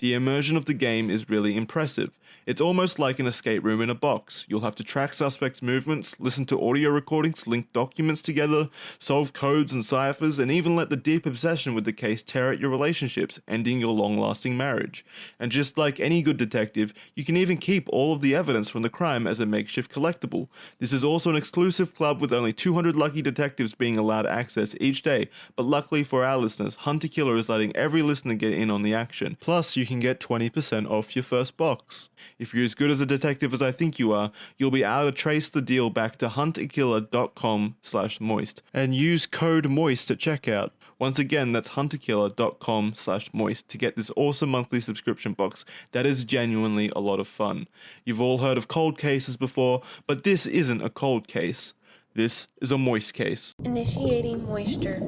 The immersion of the game is really impressive. It's almost like an escape room in a box. You'll have to track suspects' movements, listen to audio recordings, link documents together, solve codes and ciphers, and even let the deep obsession with the case tear at your relationships, ending your long-lasting marriage. And just like any good detective, you can even keep all of the evidence from the crime as a makeshift collectible. This is also an exclusive club with only 200 lucky detectives being allowed access each day, but luckily for our listeners, Hunter Killer is letting every listener get in on the action. Plus, you can get 20% off your first box. If you're as good as a detective as I think you are, you'll be able to trace the deal back to hunterkiller.com/moist and use code MOIST at checkout. Once again, that's hunterkiller.com/moist to get this awesome monthly subscription box that is genuinely a lot of fun. You've all heard of cold cases before, but this isn't a cold case. This is a moist case.
Initiating moisture.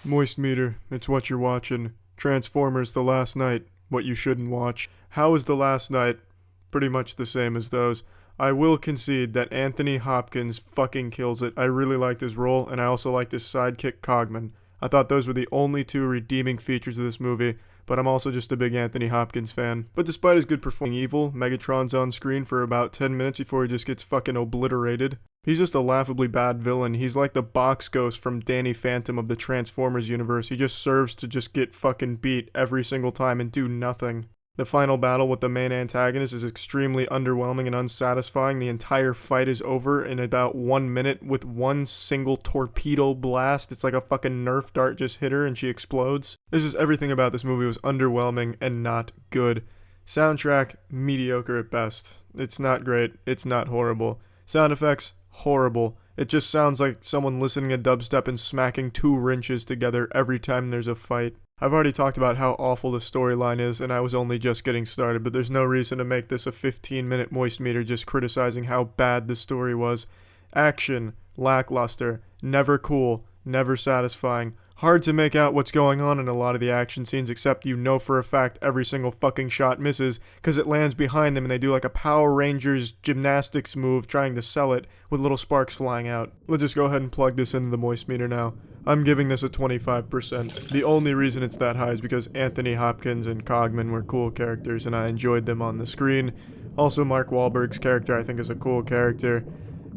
Moist meter, it's what you're watching. Transformers The Last Night, what you shouldn't watch. How is The Last Night? Pretty much the same as those. I will concede that Anthony Hopkins fucking kills it. I really liked his role, and I also liked his sidekick Cogman. I thought those were the only two redeeming features of this movie, but I'm also just a big Anthony Hopkins fan. But despite his good performing evil, Megatron's on screen for about 10 minutes before he just gets fucking obliterated. He's just a laughably bad villain. He's like the box ghost from Danny Phantom of the Transformers universe. He just serves to just get fucking beat every single time and do nothing. The final battle with the main antagonist is extremely underwhelming and unsatisfying. The entire fight is over in about 1 minute with one single torpedo blast. It's like a fucking Nerf dart just hit her and she explodes. This is everything about this movie was underwhelming and not good. Soundtrack, mediocre at best. It's not great. It's not horrible. Sound effects, horrible. It just sounds like someone listening to dubstep and smacking two wrenches together every time there's a fight. I've already talked about how awful the storyline is, and I was only just getting started, but there's no reason to make this a 15-minute moist meter just criticizing how bad the story was. Action, lackluster, never cool, never satisfying. Hard to make out what's going on in a lot of the action scenes, except you know for a fact every single fucking shot misses, because it lands behind them and they do like a Power Rangers gymnastics move trying to sell it with little sparks flying out. Let's just go ahead and plug this into the moist meter now. I'm giving this a 25%. The only reason it's that high is because Anthony Hopkins and Cogman were cool characters and I enjoyed them on the screen. Also, Mark Wahlberg's character I think is a cool character.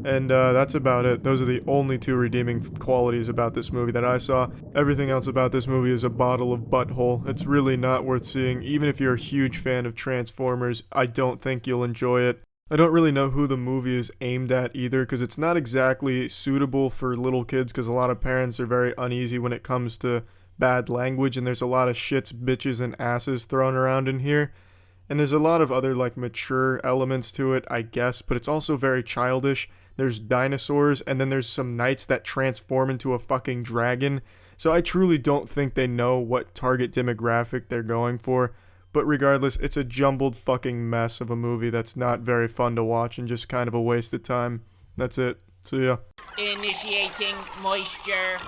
And that's about it. Those are the only two redeeming qualities about this movie that I saw. Everything else about this movie is a bottle of butthole. It's really not worth seeing. Even if you're a huge fan of Transformers, I don't think you'll enjoy it. I don't really know who the movie is aimed at either, because it's not exactly suitable for little kids, because a lot of parents are very uneasy when it comes to bad language, and there's a lot of shits, bitches, and asses thrown around in here. And there's a lot of other, like, mature elements to it, I guess, but it's also very childish. There's dinosaurs, and then there's some knights that transform into a fucking dragon. So I truly don't think they know what target demographic they're going for. But regardless, it's a jumbled fucking mess of a movie that's not very fun to watch and just kind of a waste of time. That's it. See ya.
Initiating moisture.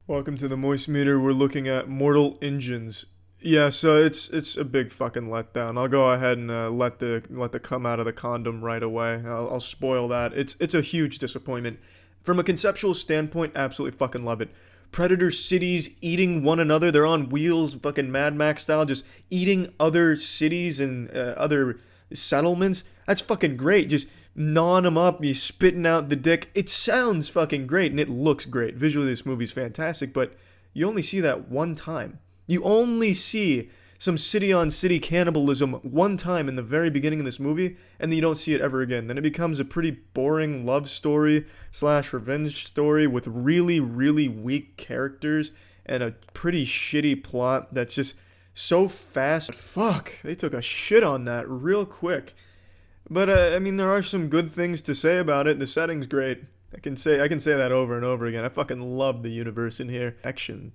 Welcome to the Moist Meter. We're looking at Mortal Engines. Yeah, so it's a big fucking letdown. I'll go ahead and let the come out of the condom right away. I'll spoil that. It's a huge disappointment. From a conceptual standpoint, absolutely fucking love it. Predator cities eating one another. They're on wheels, fucking Mad Max style, just eating other cities and other settlements. That's fucking great. Just gnawing them up, you spitting out the dick. It sounds fucking great and it looks great. Visually, this movie's fantastic, but you only see that one time. You only see some city-on-city cannibalism one time in the very beginning of this movie, and then you don't see it ever again. Then it becomes a pretty boring love story / revenge story with really, really weak characters and a pretty shitty plot that's just so fast. Fuck, they took a shit on that real quick. But I mean, there are some good things to say about it. The setting's great. I can say that over and over again. I fucking love the universe in here. Action.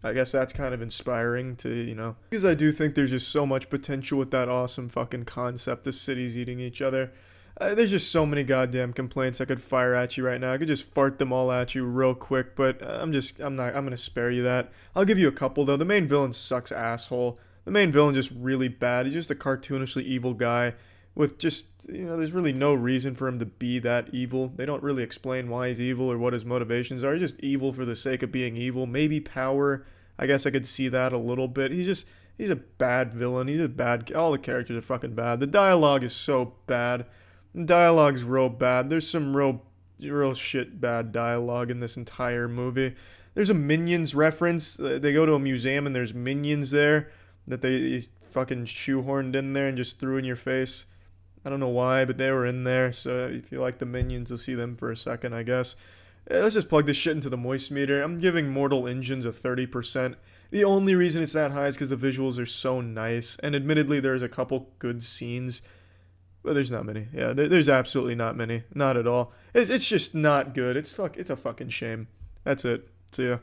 I guess that's kind of inspiring to, because I do think there's just so much potential with that awesome fucking concept of cities eating each other. There's just so many goddamn complaints I could fire at you right now. I could just fart them all at you real quick, but I'm gonna spare you that. I'll give you a couple though. The main villain sucks asshole. The main villain's just really bad. He's just a cartoonishly evil guy with just, there's really no reason for him to be that evil. They don't really explain why he's evil or what his motivations are. He's just evil for the sake of being evil. Maybe power. I guess I could see that a little bit. He's a bad villain. He's a bad, all the characters are fucking bad. The dialogue is so bad. The dialogue's real bad. There's some real shit bad dialogue in this entire movie. There's a Minions reference. They go to a museum and there's Minions there that they fucking shoehorned in there and just threw in your face. I don't know why, but they were in there, so if you like the Minions, you'll see them for a second, I guess. Let's just plug this shit into the Moist Meter. I'm giving Mortal Engines a 30%. The only reason it's that high is because the visuals are so nice, and admittedly there's a couple good scenes, but there's not many. Yeah, there's absolutely not many. Not at all. It's just not good. It's a fucking shame. That's it. See ya.